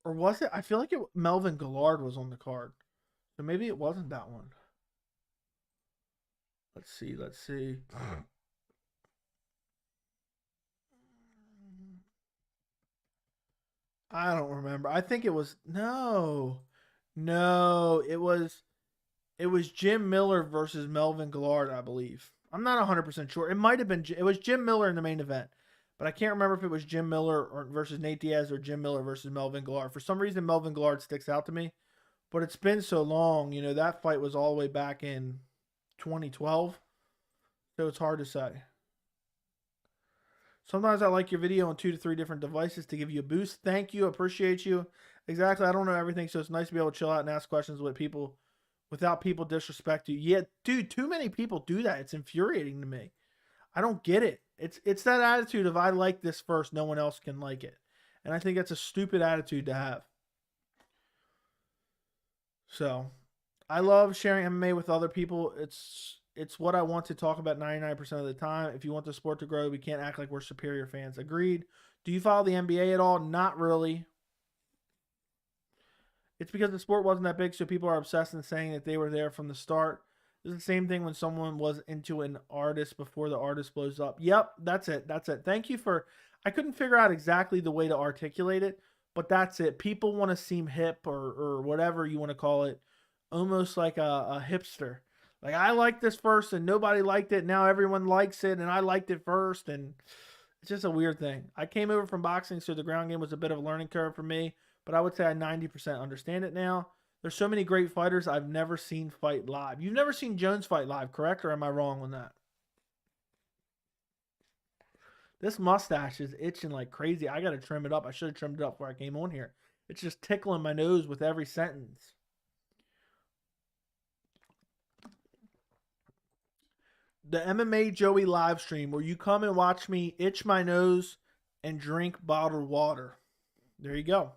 Or was it? I feel like Melvin Gillard was on the card. So maybe it wasn't that one. Let's see. I don't remember. I think it was no, it was Jim Miller versus Melvin Gillard, I believe. I'm not 100% sure. It might have been. It was Jim Miller in the main event, but I can't remember if it was Jim Miller versus Nate Diaz or Jim Miller versus Melvin Gillard. For some reason, Melvin Gillard sticks out to me, but it's been so long. You know, that fight was all the way back in 2012, so it's hard to say. Sometimes I like your video on 2 to 3 different devices to give you a boost. Thank you. Appreciate you. Exactly. I don't know everything, so it's nice to be able to chill out and ask questions with people without people disrespect you. Yeah, dude, too many people do that. It's infuriating to me. I don't get it. It's that attitude of I like this first, no one else can like it. And I think that's a stupid attitude to have. So, I love sharing MMA with other people. It's what I want to talk about 99% of the time. If you want the sport to grow, we can't act like we're superior fans. Agreed. Do you follow the NBA at all? Not really. It's because the sport wasn't that big, so people are obsessed and saying that they were there from the start. It's the same thing when someone was into an artist before the artist blows up. Yep, that's it. Thank you for... I couldn't figure out exactly the way to articulate it, but that's it. People want to seem hip or whatever you want to call it, almost like a hipster. Like, I liked this first and nobody liked it. Now everyone likes it and I liked it first. And it's just a weird thing. I came over from boxing, so the ground game was a bit of a learning curve for me. But I would say I 90% understand it now. There's so many great fighters I've never seen fight live. You've never seen Jones fight live, correct? Or am I wrong on that? This mustache is itching like crazy. I got to trim it up. I should have trimmed it up before I came on here. It's just tickling my nose with every sentence. The MMA Joey live stream where you come and watch me itch my nose and drink bottled water. There you go.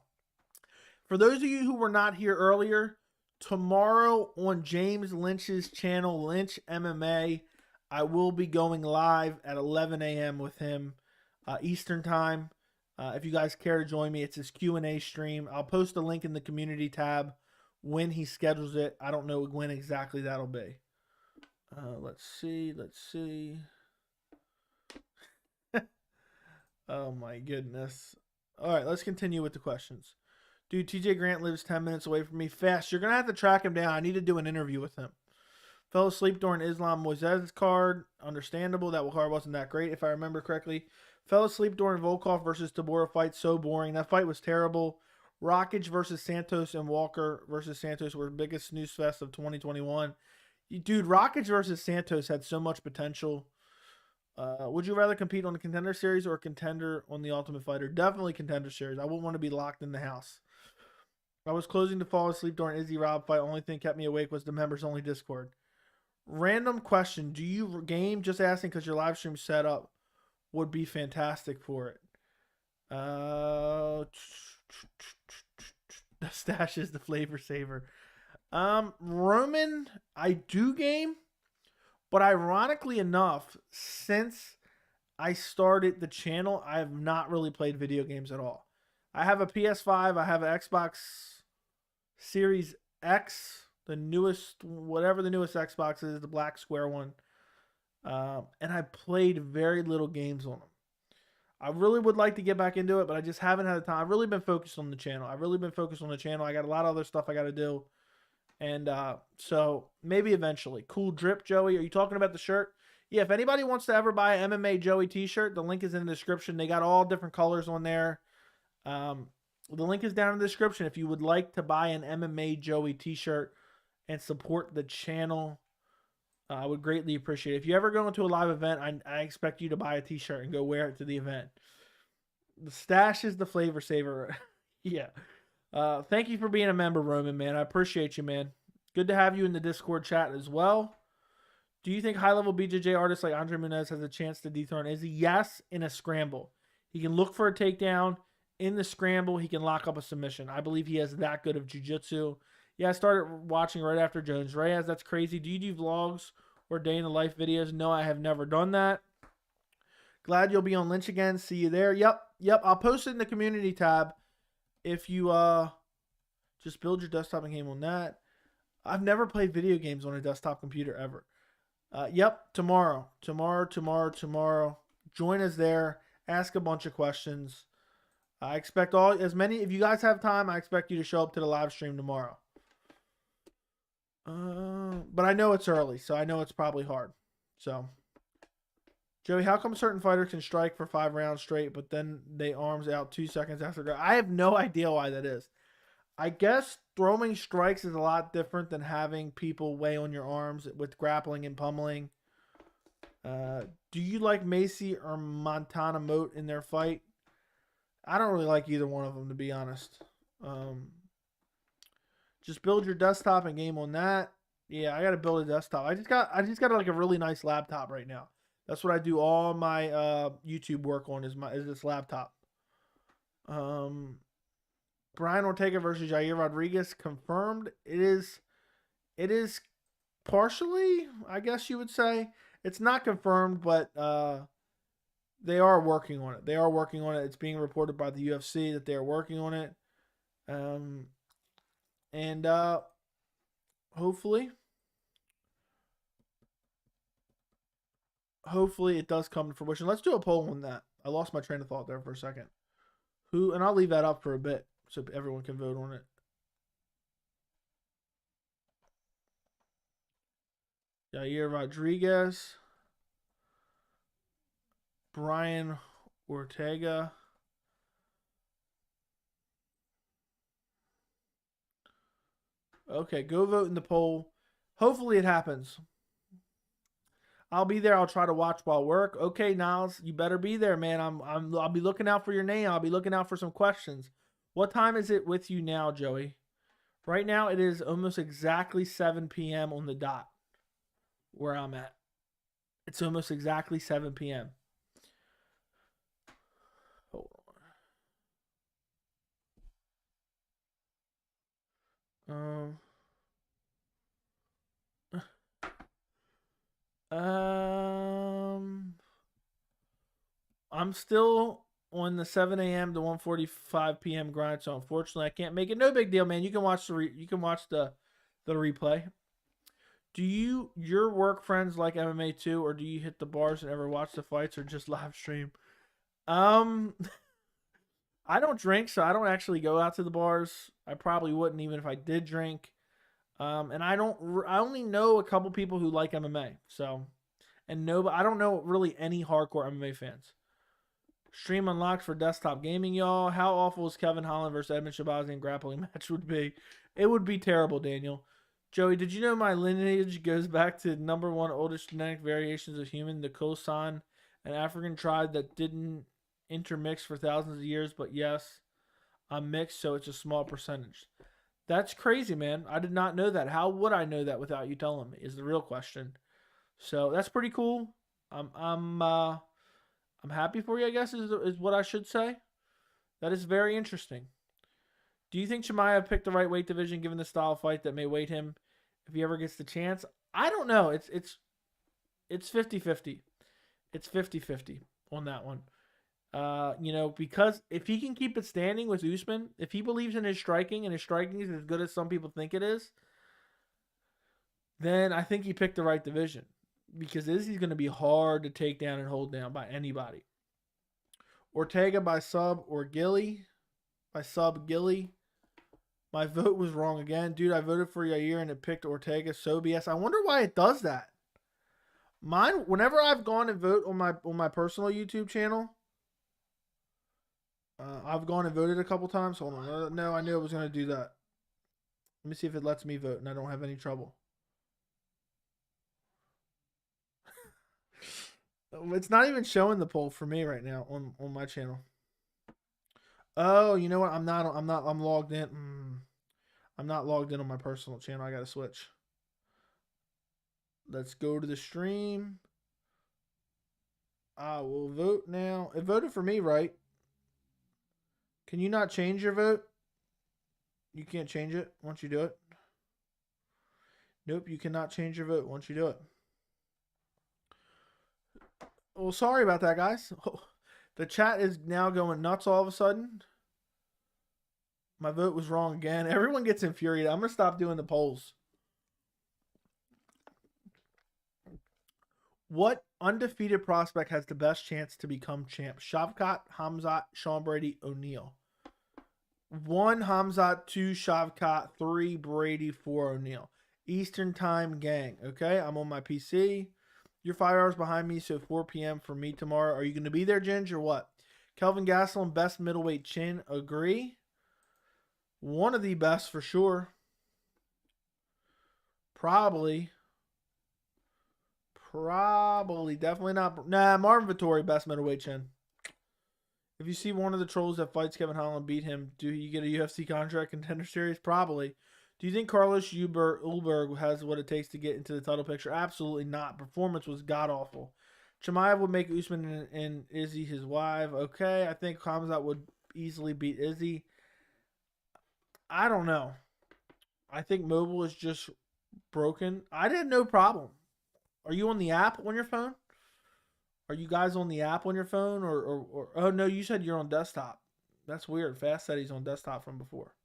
For those of you who were not here earlier, tomorrow on James Lynch's channel, Lynch MMA, I will be going live at 11 a.m. with him Eastern time. If you guys care to join me, it's his Q&A stream. I'll post a link in the community tab when he schedules it. I don't know when exactly that'll be. Let's see. Oh my goodness. All right, let's continue with the questions. Dude, TJ Grant lives 10 minutes away from me. Fast. You're going to have to track him down. I need to do an interview with him. Fell asleep during Islam Moises's card. Understandable. That card wasn't that great, if I remember correctly. Fell asleep during Volkov versus Tabora fight. So boring. That fight was terrible. Rockage versus Santos and Walker versus Santos were the biggest snooze fest of 2021. Dude, Rockage versus Santos had so much potential. Would you rather compete on the Contender Series or Contender on the Ultimate Fighter? Definitely Contender Series. I wouldn't want to be locked in the house. I was closing to fall asleep during Izzy Rob fight. Only thing kept me awake was the members only Discord. Random question. Do you game? Just asking because your live stream setup would be fantastic for it. The stash is the flavor saver. Roman, I do game, but ironically enough, since I started the channel, I have not really played video games at all. I have a PS5, I have an Xbox Series X, the newest, whatever the newest Xbox is, the black square one. And I played very little games on them. I really would like to get back into it, but I just haven't had the time. I've really been focused on the channel. I got a lot of other stuff I got to do. And so maybe eventually. Cool drip, Joey. Are you talking about the shirt? Yeah, if anybody wants to ever buy an MMA Joey t-shirt, the link is in the description. They got all different colors on there. The link is down in the description if you would like to buy an MMA Joey t-shirt and support the channel. I would greatly appreciate it. If you ever go into a live event, I expect you to buy a t-shirt and go wear it to the event. The stash is the flavor saver. Yeah. Thank you for being a member, Roman, man. I appreciate you, man. Good to have you in the Discord chat as well. Do you think high-level BJJ artists like Andre Muniz has a chance to dethrone Izzy? Yes, in a scramble. He can look for a takedown. In the scramble, he can lock up a submission. I believe he has that good of jiu-jitsu. Yeah, I started watching right after Jones Reyes. That's crazy. Do you do vlogs or day in the life videos? No, I have never done that. Glad you'll be on Lynch again. See you there. Yep. I'll post it in the community tab. If you just build your desktop and game on that. I've never played video games on a desktop computer ever. Yep, tomorrow. Join us there. Ask a bunch of questions. I expect as many. If you guys have time, I expect you to show up to the live stream tomorrow. But I know it's early, so I know it's probably hard. So, Joey, how come certain fighters can strike for 5 rounds straight, but then they arms out 2 seconds after? I have no idea why that is. I guess throwing strikes is a lot different than having people weigh on your arms with grappling and pummeling. Do you like Macy or Montana Moat in their fight? I don't really like either one of them, to be honest. Just build your desktop and game on that. Yeah, I got to build a desktop. I just got like a really nice laptop right now. That's what I do all my YouTube work on is this laptop. Brian Ortega versus Yair Rodriguez confirmed. It is partially, I guess you would say. It's not confirmed, but they are working on it. It's being reported by the UFC that they are working on it. And hopefully it does come to fruition. Let's do a poll on that. I lost my train of thought there for a second. And I'll leave that up for a bit so everyone can vote on it. Yair Rodriguez, Brian Ortega. Okay, go vote in the poll. Hopefully it happens. I'll be there. I'll try to watch while work. Okay, Niles, you better be there, man. I'll be looking out for your name. I'll be looking out for some questions. What time is it with you now, Joey? Right now it is almost exactly 7 p.m. on the dot where I'm at. It's almost exactly 7 p.m. Hold on. I'm still on the 7 a.m. to 1:45 p.m. grind, so unfortunately I can't make it. No big deal, man. You can watch the replay. Do your work friends like MMA too, or do you hit the bars and ever watch the fights, or just live stream? I don't drink, so I don't actually go out to the bars. I probably wouldn't even if I did drink. And I only know a couple people who like MMA. So, I don't know really any hardcore MMA fans. Stream unlocked for desktop gaming, y'all. How awful is Kevin Holland versus Edmund Shabazian grappling match would be? It would be terrible, Daniel. Joey, did you know my lineage goes back to number one oldest genetic variations of human, the Khoisan, an African tribe that didn't intermix for thousands of years, but yes, I'm mixed, so it's a small percentage. That's crazy, man. I did not know that. How would I know that without you telling me? Is the real question. So that's pretty cool. I'm happy for you, I guess, is what I should say. That is very interesting. Do you think Shimaev picked the right weight division given the style of fight that may weight him if he ever gets the chance? I don't know. It's 50-50. It's 50-50 on that one. Because if he can keep it standing with Usman, if he believes in his striking and his striking is as good as some people think it is, then I think he picked the right division. Because Izzy's going to be hard to take down and hold down by anybody. Ortega by sub or Gilly. By sub Gilly. My vote was wrong again. Dude, I voted for Yair and it picked Ortega. So BS. I wonder why it does that. Mine, whenever I've gone and vote on my personal YouTube channel, I've gone and voted a couple times. Hold on. No, I knew it was going to do that. Let me see if it lets me vote and I don't have any trouble. It's not even showing the poll for me right now on my channel. Oh, you know what? I'm logged in. I'm not logged in on my personal channel. I got to switch. Let's go to the stream. I will vote now. It voted for me, right? Can you not change your vote? You can't change it once you do it? Nope, you cannot change your vote once you do it. Well, sorry about that, guys. The chat is now going nuts all of a sudden. My vote was wrong again. Everyone gets infuriated. I'm going to stop doing the polls. What undefeated prospect has the best chance to become champ? Shavkat, Khamzat, Sean Brady, O'Neal. 1 Khamzat, 2 Shavkat, 3 Brady, 4 O'Neal. Eastern time gang. Okay, I'm on my PC. You're 5 hours behind me, so 4 p.m. for me tomorrow. Are you going to be there, Ginge, or what? Kelvin Gastelum, best middleweight chin. Agree. One of the best for sure. Probably. Definitely not. Nah, Marvin Vettori, best middleweight chin. If you see one of the trolls that fights Kevin Holland beat him, do you get a UFC contract contender series? Probably. Do you think Carlos Ulberg has what it takes to get into the title picture? Absolutely not. Performance was god-awful. Chimaev would make Usman and Izzy his wife. Okay, I think Khamzat would easily beat Izzy. I don't know. I think mobile is just broken. I didn't know problem. Are you on the app on your phone? Are you guys on the app on your phone? Or oh, no, you said you're on desktop. That's weird. Fast said he's on desktop from before.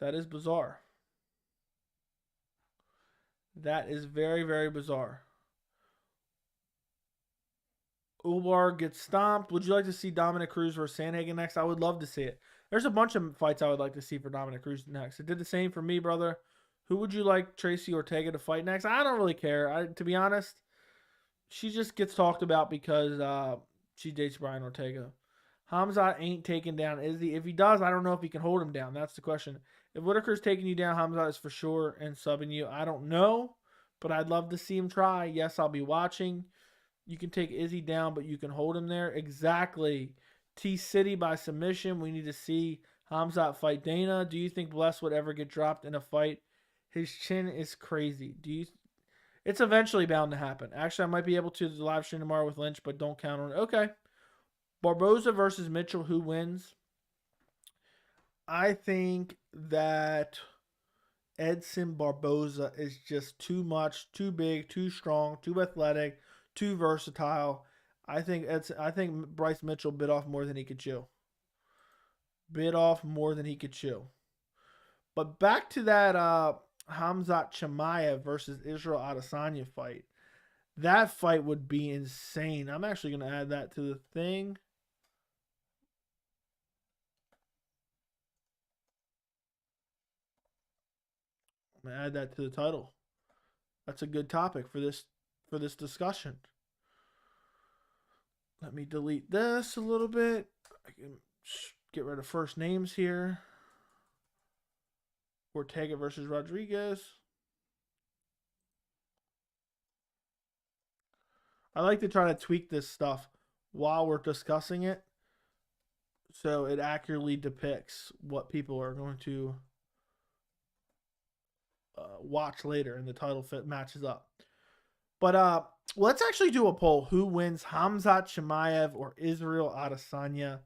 That is bizarre. That is very, very bizarre. Ulbar gets stomped. Would you like to see Dominic Cruz versus Sandhagen next? I would love to see it. There's a bunch of fights I would like to see for Dominic Cruz next. It did the same for me, brother. Who would you like Tracy Ortega to fight next? I don't really care. To be honest, she just gets talked about because she dates Brian Ortega. Hamza ain't taking down Izzy. If he does, I don't know if he can hold him down. That's the question. If Whittaker's taking you down, Hamza is for sure and subbing you. I don't know, but I'd love to see him try. Yes, I'll be watching. You can take Izzy down, but you can hold him there. Exactly. T-City by submission. We need to see Khamzat fight Dana. Do you think Bless would ever get dropped in a fight? His chin is crazy. It's eventually bound to happen. Actually, I might be able to live stream tomorrow with Lynch, but don't count on it. Okay. Barboza versus Mitchell. Who wins? I think that Edson Barboza is just too much, too big, too strong, too athletic, too versatile. I think Bryce Mitchell bit off more than he could chew. But back to that Khamzat Chimaev versus Israel Adesanya fight. That fight would be insane. I'm actually going to add that to the thing. I'm going to add that to the title. That's a good topic for this discussion. Let me delete this a little bit. I can get rid of first names here. Ortega versus Rodriguez. I like to try to tweak this stuff while we're discussing it so it accurately depicts what people are going to watch later and the title fit matches up. But let's actually do a poll. Who wins, Khamzat Chimaev or Israel Adesanya?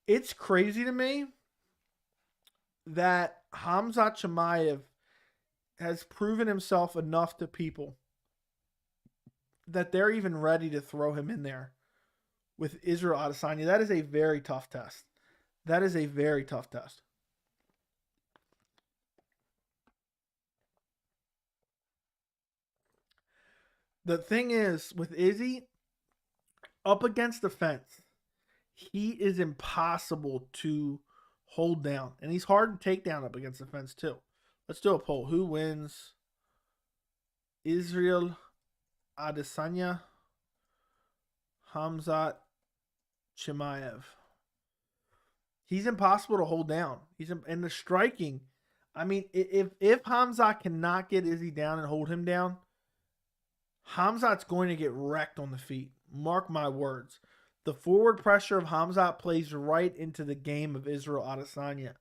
It's crazy to me that Khamzat Chimaev has proven himself enough to people that they're even ready to throw him in there with Israel Adesanya. That is a very tough test. The thing is, with Izzy, up against the fence, he is impossible to hold down. And he's hard to take down up against the fence, too. Let's do a poll. Who wins? Israel Adesanya, Khamzat Chimaev. He's impossible to hold down. And the striking. I mean, if Hamza cannot get Izzy down and hold him down, Khamzat's going to get wrecked on the feet. Mark my words. The forward pressure of Khamzat plays right into the game of Israel Adesanya.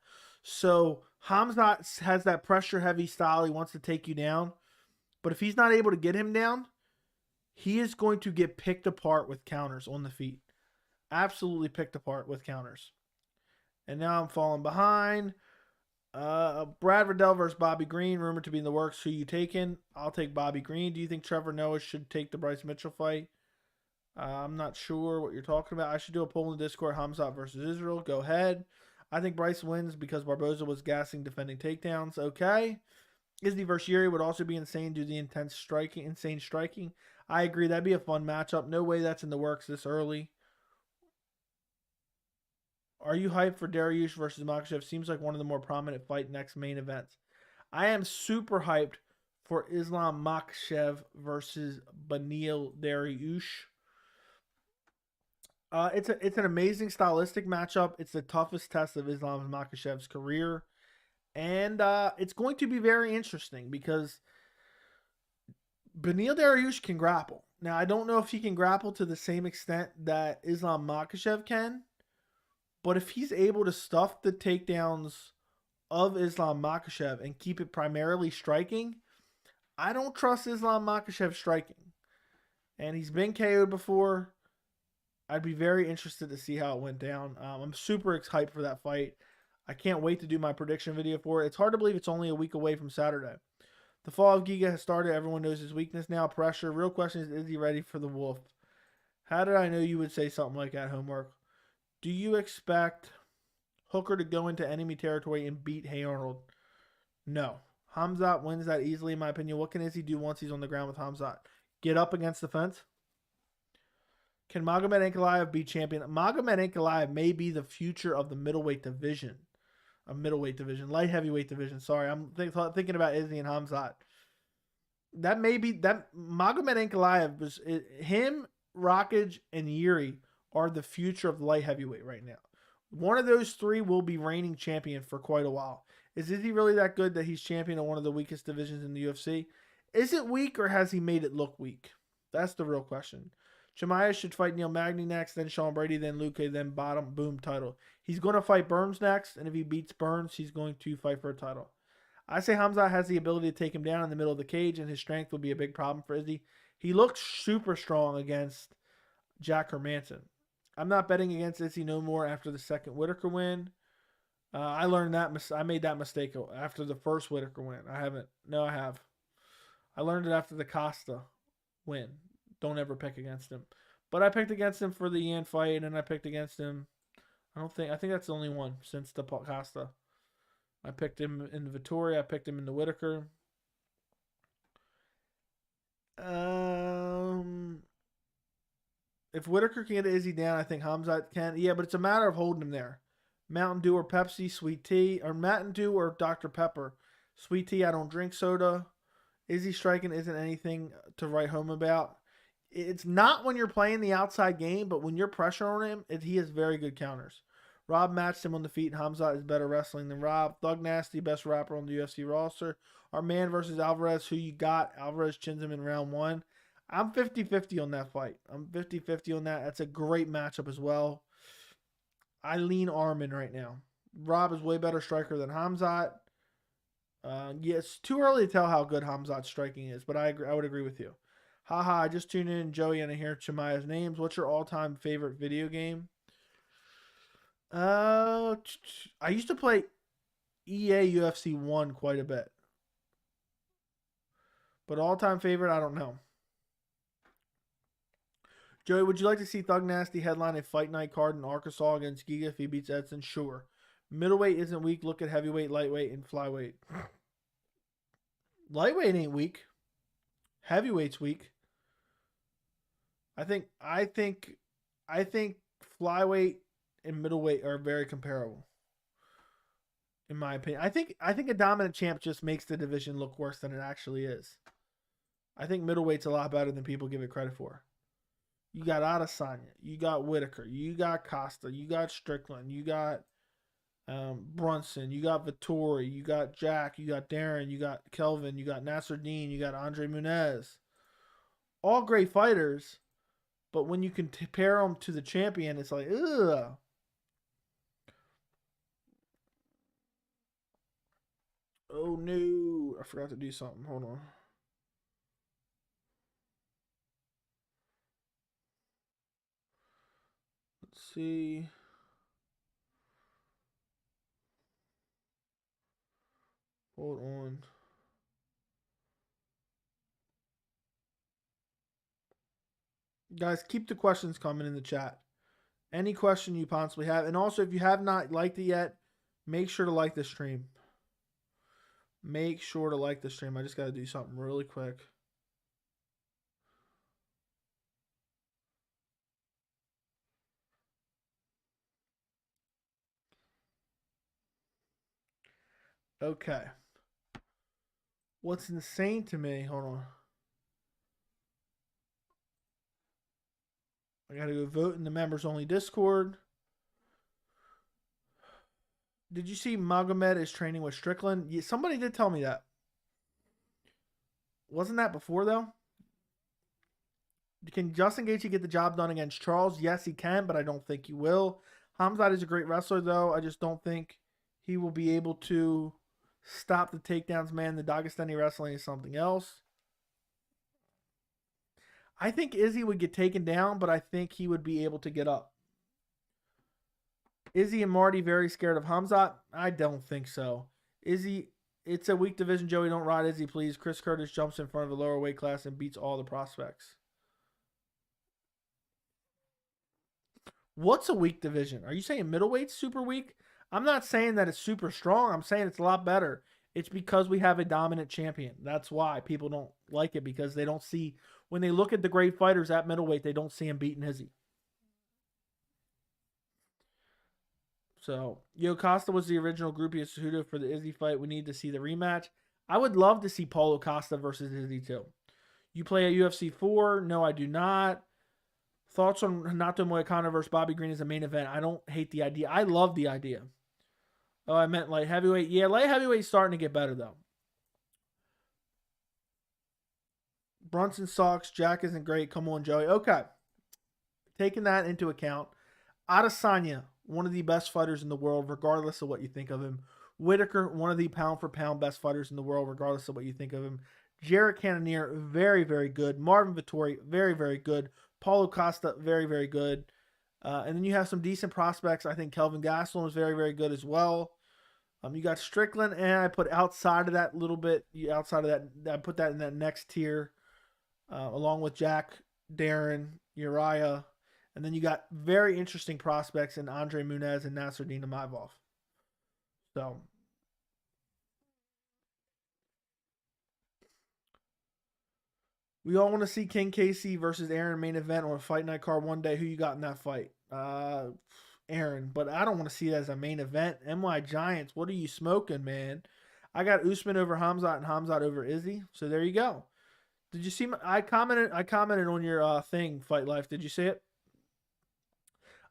So Khamzat has that pressure-heavy style. He wants to take you down. But if he's not able to get him down, he is going to get picked apart with counters on the feet. Absolutely picked apart with counters. And now I'm falling behind. Brad Radel versus Bobby Green, rumored to be in the works. Who you taking? I'll take Bobby Green. Do you think Trevor Noah should take the Bryce Mitchell fight? I'm not sure what you're talking about. I should do a poll in the Discord. Hamza versus Israel. Go ahead. I think Bryce wins because Barboza was gassing defending takedowns. Okay. Izzy versus Yair would also be insane due to the insane striking. I agree. That'd be a fun matchup. No way that's in the works this early. Are you hyped for Dariush versus Makhachev? Seems like one of the more prominent fight next main events. I am super hyped for Islam Makhachev versus Beneil Dariush. It's an amazing stylistic matchup. It's the toughest test of Islam Makhachev's career. And it's going to be very interesting because Beneil Dariush can grapple. Now, I don't know if he can grapple to the same extent that Islam Makhachev can. But if he's able to stuff the takedowns of Islam Makhachev and keep it primarily striking, I don't trust Islam Makhachev striking. And he's been KO'd before. I'd be very interested to see how it went down. I'm super excited for that fight. I can't wait to do my prediction video for it. It's hard to believe it's only a week away from Saturday. The fall of Giga has started. Everyone knows his weakness now. Pressure. Real question is he ready for the Wolf? How did I know you would say something like that, Homework? Do you expect Hooker to go into enemy territory and beat Hey Arnold? No. Khamzat wins that easily, in my opinion. What can Izzy do once he's on the ground with Khamzat? Get up against the fence? Can Magomed Ankalaev be champion? Magomed Ankalaev may be the future of the middleweight division. Light heavyweight division. Sorry, I'm thinking about Izzy and Khamzat. That may be that Magomed Ankalaev was him, Rockhold, and Yair are the future of light heavyweight right now. One of those three will be reigning champion for quite a while. Is Izzy really that good that he's champion of one of the weakest divisions in the UFC? Is it weak or has he made it look weak? That's the real question. Chimaev should fight Neil Magny next, then Sean Brady, then Luque, then bottom, boom, title. He's going to fight Burns next, and if he beats Burns, he's going to fight for a title. I say Hamza has the ability to take him down in the middle of the cage, and his strength will be a big problem for Izzy. He looked super strong against Jack Hermanson. I'm not betting against Izzy no more after the second Whittaker win. I learned that I made that mistake after the first Whittaker win. I haven't. No, I have. I learned it after the Costa win. Don't ever pick against him. But I picked against him for the Ian fight, and I picked against him. I think that's the only one since the Costa. I picked him in the Vittoria. I picked him in the Whittaker. If Whittaker can get Izzy down, I think Hamza can. Yeah, but it's a matter of holding him there. Mountain Dew or Pepsi, sweet tea, or Mountain Dew or Dr. Pepper. Sweet tea, I don't drink soda. Izzy striking isn't anything to write home about. It's not when you're playing the outside game, but when you're pressuring him, he has very good counters. Rob matched him on the feet, and Hamza is better wrestling than Rob. Thug Nasty, best rapper on the UFC roster. Our man versus Alvarez, who you got. Alvarez chins him in round one. I'm 50-50 on that fight. I'm 50-50 on that. That's a great matchup as well. I lean Armin right now. Rob is way better striker than Khamzat. Yeah, it's too early to tell how good Khamzat's striking is, but I would agree with you. Haha, I just tuned in, Joey, and I hear Chimaev's names. What's your all-time favorite video game? I used to play EA UFC 1 quite a bit. But all-time favorite, I don't know. Joey, would you like to see Thug Nasty headline a fight night card in Arkansas against Giga if he beats Edson? Sure. Middleweight isn't weak. Look at heavyweight, lightweight, and flyweight. Lightweight ain't weak. Heavyweight's weak. I think flyweight and middleweight are very comparable. In my opinion. I think a dominant champ just makes the division look worse than it actually is. I think middleweight's a lot better than people give it credit for. You got Adesanya, you got Whittaker, you got Costa, you got Strickland, you got Brunson, you got Vittori, you got Jack, you got Darren, you got Kelvin, you got Nasser Dean, you got Andre Muniz. All great fighters, but when you compare them to the champion, it's like, ugh. Oh no, I forgot to do something. Hold on. Let's see. Hold on. Guys, keep the questions coming in the chat. Any question you possibly have. And also, if you have not liked it yet, make sure to like the stream. Make sure to like the stream. I just got to do something really quick. Okay. What's insane to me, hold on. I got to go vote in the members only Discord. Did you see Magomed is training with Strickland? Yeah, somebody did tell me that. Wasn't that before, though? Can Justin Gaethje get the job done against Charles? Yes, he can, but I don't think he will. Khamzat is a great wrestler, though. I just don't think he will be able to stop the takedowns, man. The Dagestani wrestling is something else. I think Izzy would get taken down, but I think he would be able to get up. Izzy and Marty very scared of Khamzat? I don't think so. Izzy, it's a weak division, Joey. Don't ride Izzy, please. Chris Curtis jumps in front of a lower weight class and beats all the prospects. What's a weak division? Are you saying middleweight's super weak? I'm not saying that it's super strong. I'm saying it's a lot better. It's because we have a dominant champion. That's why people don't like it, because they don't see, when they look at the great fighters at middleweight, they don't see him beating Izzy. So, Yo Costa was the original groupie of Cejudo for the Izzy fight. We need to see the rematch. I would love to see Paulo Costa versus Izzy too. You play at UFC 4? No, I do not. Thoughts on Renato Moicano versus Bobby Green as a main event? I don't hate the idea. I love the idea. Oh, I meant light heavyweight. Yeah, light heavyweight's starting to get better, though. Brunson sucks. Jack isn't great. Come on, Joey. Okay. Taking that into account, Adesanya, one of the best fighters in the world, regardless of what you think of him. Whittaker, one of the pound-for-pound best fighters in the world, regardless of what you think of him. Jared Cannonier, very, very good. Marvin Vettori, very, very good. Paulo Costa, very, very good. And then you have some decent prospects. I think Kelvin Gastelum is very, very good as well. You got Strickland, and I put outside of that a little bit. Outside of that, I put that in that next tier, along with Jack, Darren, Uriah. And then you got very interesting prospects in Andre Muniz and Nasruddin Imavov. So, we all want to see King Casey versus Aaron main event on a fight night card one day. Who you got in that fight? Aaron, but I don't want to see it as a main event. MY Giants, what are you smoking, man? I got Usman over Hamza and Hamza over Izzy. So there you go. Did you see I commented on your thing, Fight Life. Did you see it?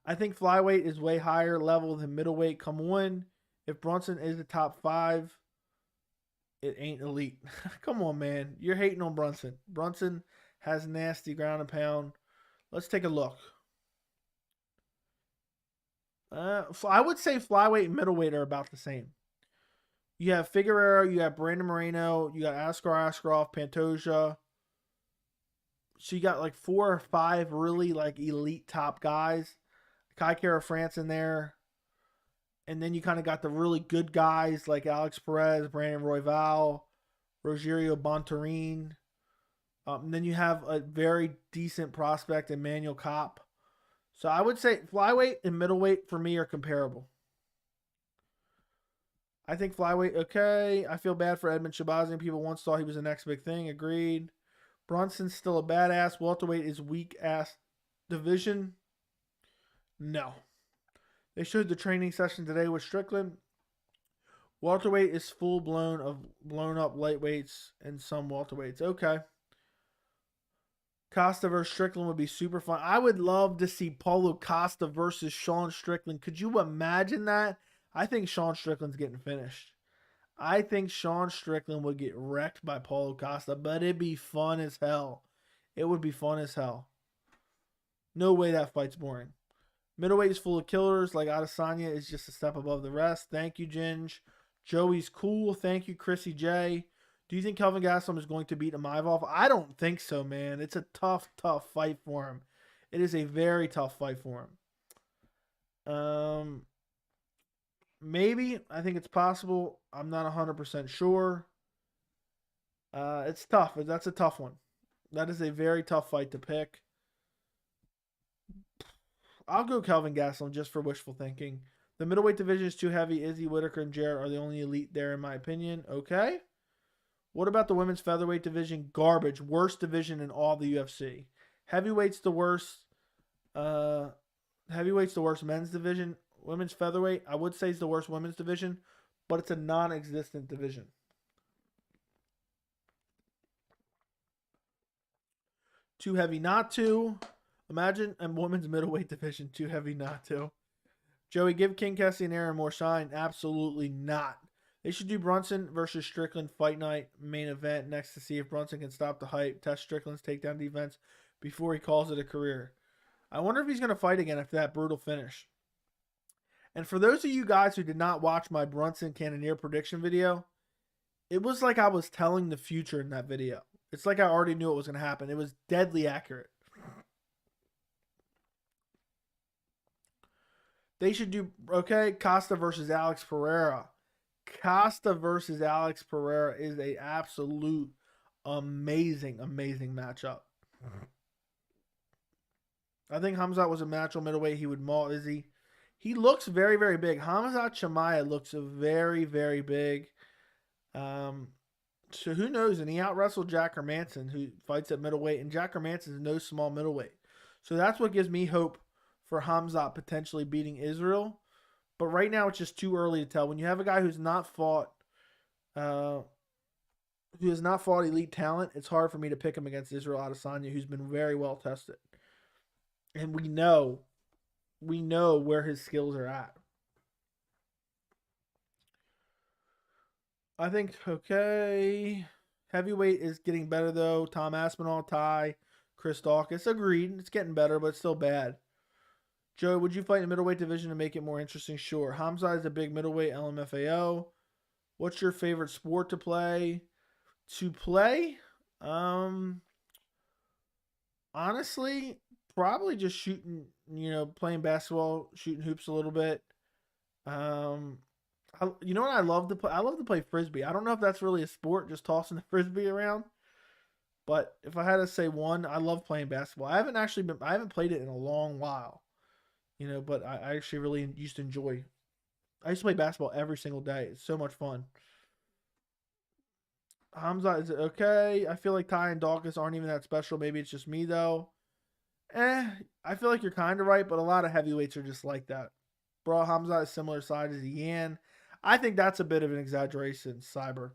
I think flyweight is way higher level than middleweight. Come on. If Brunson is the top 5, it ain't elite. Come on, man. You're hating on Brunson. Brunson has nasty ground and pound. Let's take a look. I would say flyweight and middleweight are about the same. You have Figueroa, you have Brandon Moreno, you got Askarov, Pantoja. So you got like 4 or 5 really like elite top guys. Kai Kara France in there. And then you kind of got the really good guys like Alex Perez, Brandon Royval, Rogerio Bontorin. And then you have a very decent prospect, Emmanuel Kopp. So I would say flyweight and middleweight for me are comparable. I think flyweight, okay. I feel bad for Edmund Shabazian. People once thought he was the next big thing. Agreed. Brunson's still a badass. Welterweight is weak-ass division. No. They showed the training session today with Strickland. Welterweight is full-blown of blown-up lightweights and some welterweights. Okay. Costa versus Strickland would be super fun. I would love to see Paulo Costa versus Sean Strickland. Could you imagine that? I think Sean Strickland's getting finished. I think Sean Strickland would get wrecked by Paulo Costa, but it'd be fun as hell. It would be fun as hell. No way that fight's boring. Middleweight is full of killers. Like Adesanya is just a step above the rest. Thank you, Ginge. Joey's cool. Thank you, Chrissy J. Do you think Kelvin Gastelum is going to beat Imavov? I don't think so, man. It's a tough, tough fight for him. It is a very tough fight for him. Maybe. I think it's possible. I'm not 100% sure. It's tough. That's a tough one. That is a very tough fight to pick. I'll go Kelvin Gastelum just for wishful thinking. The middleweight division is too heavy. Izzy, Whittaker, and Jair are the only elite there, in my opinion. Okay. What about the women's featherweight division? Garbage. Worst division in all the UFC. Heavyweight's the worst. Heavyweight's the worst men's division. Women's featherweight, I would say, is the worst women's division, but it's a non-existent division. Too heavy not to. Imagine a women's middleweight division. Too heavy not to. Joey, give King Kessie and Aaron more shine. Absolutely not. They should do Brunson versus Strickland fight night main event next to see if Brunson can stop the hype, test Strickland's takedown defense before he calls it a career. I wonder if he's going to fight again after that brutal finish. And for those of you guys who did not watch my Brunson Cannonier prediction video, it was like I was telling the future in that video. It's like I already knew it was going to happen. It was deadly accurate. They should do, okay, Costa versus Alex Pereira. Costa versus Alex Pereira is an absolute amazing, amazing matchup. I think Khamzat was a natural middleweight. He would maul Izzy. He looks very, very big. Khamzat Chimaev looks very, very big. So who knows? And he out-wrestled Jack Hermanson, who fights at middleweight. And Jack Hermanson is no small middleweight. So that's what gives me hope for Khamzat potentially beating Israel. But right now, it's just too early to tell. When you have a guy who's not fought, who has not fought elite talent, it's hard for me to pick him against Israel Adesanya, who's been very well tested. And we know where his skills are at. I think, okay, heavyweight is getting better, though. Tom Aspinall, Ty, Chris Dawkins. Agreed. It's getting better, but it's still bad. Joe, would you fight in the middleweight division to make it more interesting? Sure. Hamza is a big middleweight, LMFAO. What's your favorite sport to play? Honestly, probably just shooting, playing basketball, shooting hoops a little bit. You know what I love to play? I love to play Frisbee. I don't know if that's really a sport, just tossing the Frisbee around. But if I had to say one, I love playing basketball. I haven't played it in a long while. But I actually really used to enjoy. I used to play basketball every single day. It's so much fun. Hamza, is it okay? I feel like Ty and Dawkins aren't even that special. Maybe it's just me, though. I feel like you're kind of right, but a lot of heavyweights are just like that. Bro, Hamza is similar size as Yan. I think that's a bit of an exaggeration, Cyber.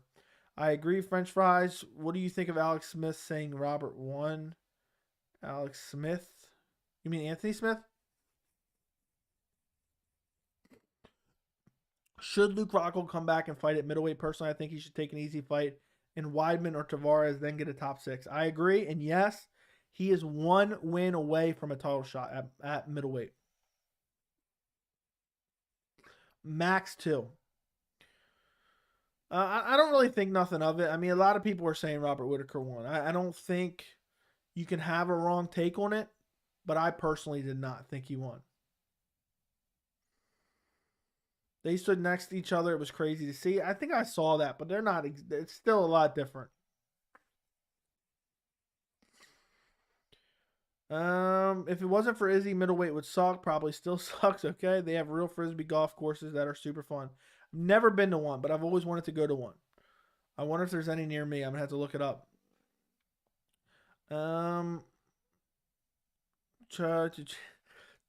I agree, French fries. What do you think of Alex Smith saying Robert won? Alex Smith? You mean Anthony Smith? Should Luke Rockhold come back and fight at middleweight? Personally, I think he should take an easy fight in Weidman or Tavares, then get a top 6. I agree, and yes, he is one win away from a title shot at middleweight. Max 2. I don't really think nothing of it. I mean, a lot of people are saying Robert Whittaker won. I don't think you can have a wrong take on it, but I personally did not think he won. They stood next to each other. It was crazy to see. I think I saw that, but they're not. It's still a lot different. If it wasn't for Izzy, middleweight would suck. Probably still sucks, okay? They have real Frisbee golf courses that are super fun. Never been to one, but I've always wanted to go to one. I wonder if there's any near me. I'm going to have to look it up.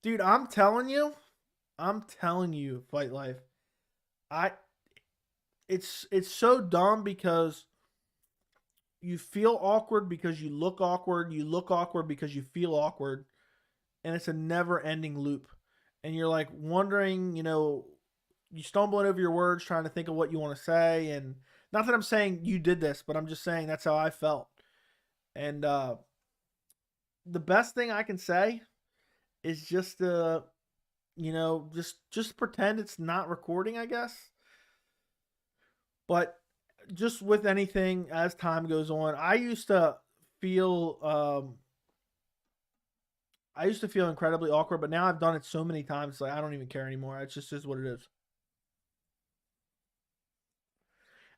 Dude, I'm telling you, Fight Life. It's so dumb because you feel awkward because you look awkward. You look awkward because you feel awkward. And it's a never-ending loop. And you're like wondering, you stumbling over your words trying to think of what you want to say. And not that I'm saying you did this, but I'm just saying that's how I felt. And the best thing I can say is just just pretend it's not recording, I guess. But just with anything as time goes on, I used to feel incredibly awkward, but now I've done it so many times, like I don't even care anymore. It's just is what it is.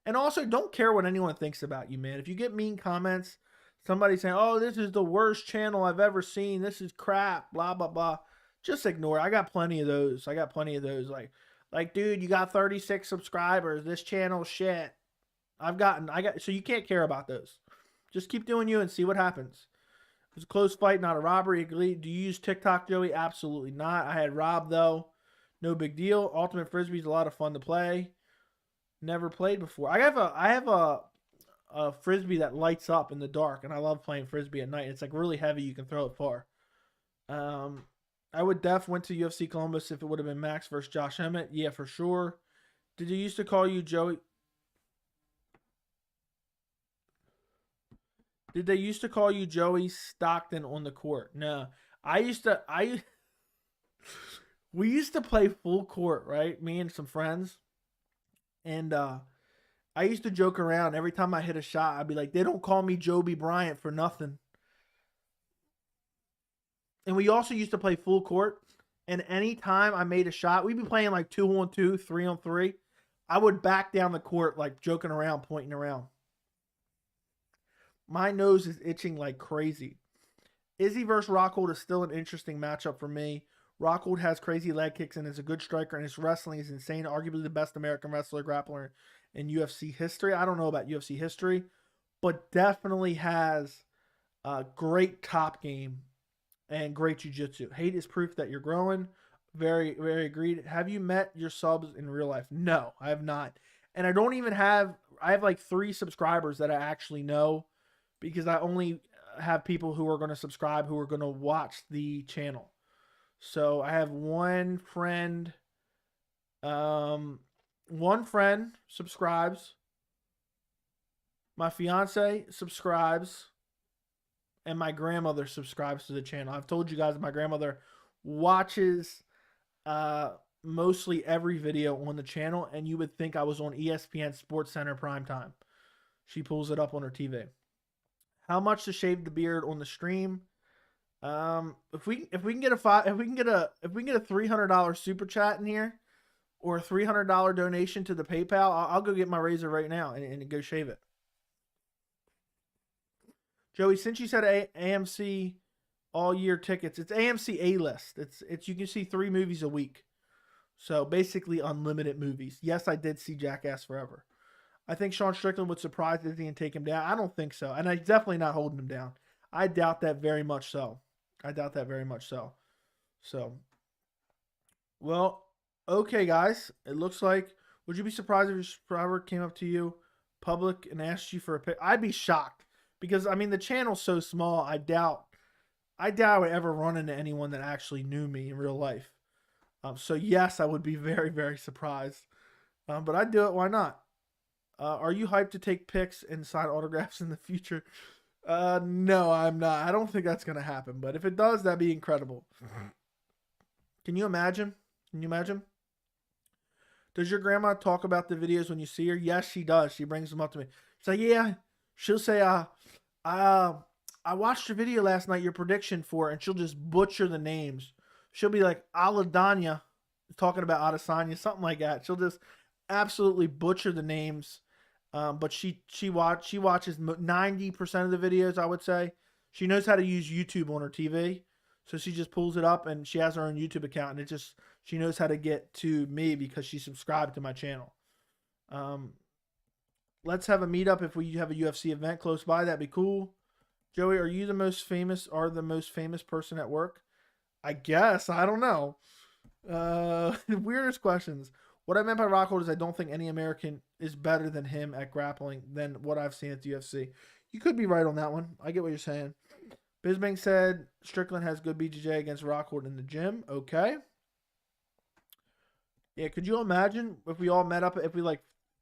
And also, don't care what anyone thinks about you, man. If you get mean comments, somebody saying, "Oh, this is the worst channel I've ever seen. This is crap," blah blah blah, just ignore it. I got plenty of those. Like, dude, you got 36 subscribers. This channel's shit. So you can't care about those. Just keep doing you and see what happens. It was a close fight, not a robbery. Do you use TikTok, Joey? Absolutely not. I had Rob, though. No big deal. Ultimate Frisbee is a lot of fun to play. Never played before. I have a Frisbee that lights up in the dark, and I love playing Frisbee at night. It's like really heavy. You can throw it far. I would went to UFC Columbus if it would have been Max versus Josh Emmett. Yeah, for sure. Did they used to call you Joey? Did they used to call you Joey Stockton on the court? No. We used to play full court, right? Me and some friends. And I used to joke around. Every time I hit a shot, I'd be like, they don't call me Joby Bryant for nothing. And we also used to play full court. And anytime I made a shot, we'd be playing like 2-on-2, 3-on-3. I would back down the court, like joking around, pointing around. My nose is itching like crazy. Izzy versus Rockhold is still an interesting matchup for me. Rockhold has crazy leg kicks and is a good striker, and his wrestling is insane. Arguably the best American wrestler grappler in UFC history. I don't know about UFC history, but definitely has a great top game and great jiu-jitsu. Hate is proof that you're growing. Very, very agreed. Have you met your subs in real life? No, I have not. And I don't even have, I have like 3 subscribers that I actually know, because I only have people who are going to subscribe, who are going to watch the channel. So I have one friend subscribes. My fiance subscribes. And my grandmother subscribes to the channel. I've told you guys my grandmother watches mostly every video on the channel, and you would think I was on ESPN Sports Center primetime. She pulls it up on her TV. How much to shave the beard on the stream? If we can get a $300 super chat in here, or a $300 donation to the PayPal, I'll go get my razor right now and go shave it. Joey, since you said AMC all year tickets, it's AMC A-list. It's you can see 3 movies a week. So basically unlimited movies. Yes, I did see Jackass Forever. I think Sean Strickland would surprise Izzy and take him down. I don't think so. And I'm definitely not holding him down. I doubt that very much so. So, well, okay, guys. It looks like, would you be surprised if your subscriber came up to you public and asked you for a pic? I'd be shocked. Because, I mean, the channel's so small, I doubt I would ever run into anyone that actually knew me in real life. So, yes, I would be very, very surprised. But I'd do it. Why not? Are you hyped to take pics and sign autographs in the future? No, I'm not. I don't think that's going to happen. But if it does, that'd be incredible. Can you imagine? Does your grandma talk about the videos when you see her? Yes, she does. She brings them up to me. She's like, yeah. She'll say, I watched your video last night, your prediction for it, and she'll just butcher the names. She'll be like, Adesanya, talking about Adesanya, something like that. She'll just absolutely butcher the names. But she watches 90% of the videos, I would say. She knows how to use YouTube on her TV. So she just pulls it up, and she has her own YouTube account, and she knows how to get to me because she subscribed to my channel. Let's have a meetup if we have a UFC event close by. That'd be cool. Joey, are you the most famous person at work? I guess. I don't know. Weirdest questions. What I meant by Rockhold is I don't think any American is better than him at grappling than what I've seen at the UFC. You could be right on that one. I get what you're saying. Bisbank said Strickland has good BJJ against Rockhold in the gym. Okay. Yeah, could you imagine if we all met up, if we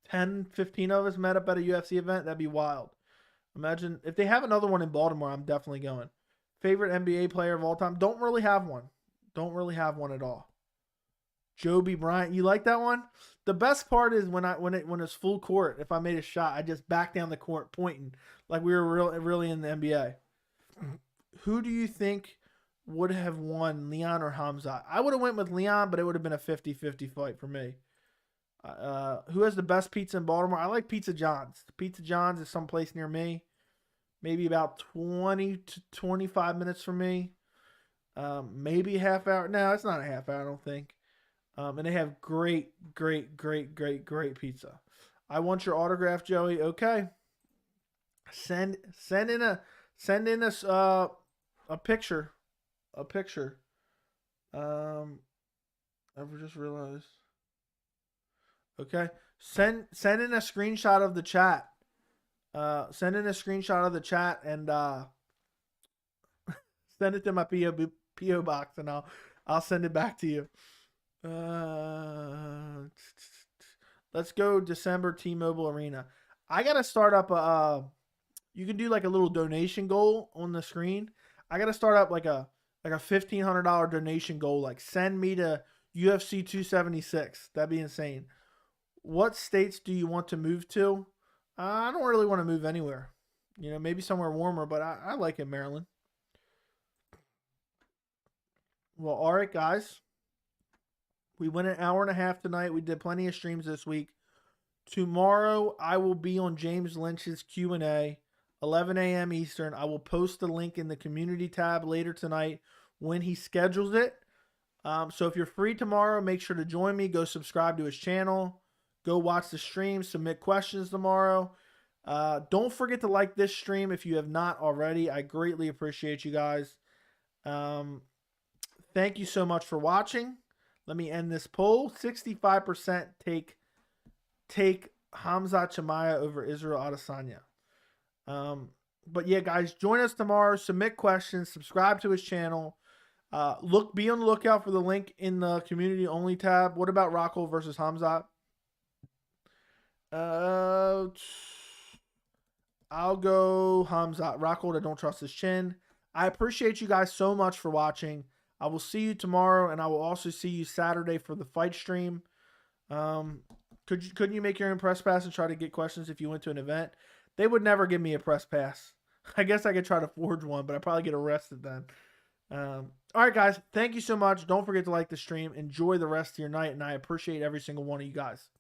10, 15 of us met up at a UFC event? That'd be wild. Imagine if they have another one in Baltimore, I'm definitely going. Favorite NBA player of all time? Don't really have one. At all. Joby Bryant, you like that one? The best part is when it's full court, if I made a shot, I just back down the court pointing like we were really in the NBA. Who do you think would have won, Leon or Hamza? I would have went with Leon, but it would have been a 50-50 fight for me. Who has the best pizza in Baltimore? I like Pizza John's. Pizza John's is someplace near me, maybe about 20 to 25 minutes from me. Maybe a half hour. No, it's not a half hour, I don't think. And they have great pizza. I want your autograph, Joey. Okay. Send in a picture. A picture. I just realized. Okay. Send in a screenshot of the chat. Send in a screenshot of the chat and send it to my PO box and I'll send it back to you. Let's go December T-Mobile Arena. I gotta start up a. You can do like a little donation goal on the screen. I gotta start up like a $1,500 donation goal. Like send me to UFC 276. That'd be insane. What states do you want to move to? I don't really want to move anywhere. You know, maybe somewhere warmer, but I like it, Maryland. Well, all right, guys. We went an hour and a half tonight. We did plenty of streams this week. Tomorrow, I will be on James Lynch's Q&A, 11 a.m. Eastern. I will post the link in the community tab later tonight when he schedules it. So if you're free tomorrow, make sure to join me. Go subscribe to his channel. Go watch the stream. Submit questions tomorrow. Don't forget to like this stream if you have not already. I greatly appreciate you guys. Thank you so much for watching. Let me end this poll. 65% take Khamzat Chimaev over Israel Adesanya. But yeah, guys, join us tomorrow. Submit questions. Subscribe to his channel. Be on the lookout for the link in the community only tab. What about Rockhold versus Hamza? I'll go Hamza. Rockhold, I don't trust his chin. I appreciate you guys so much for watching. I will see you tomorrow, and I will also see you Saturday for the fight stream. Couldn't you make your own press pass and try to get questions if you went to an event? They would never give me a press pass. I guess I could try to forge one, but I'd probably get arrested then. All right, guys. Thank you so much. Don't forget to like the stream. Enjoy the rest of your night, and I appreciate every single one of you guys.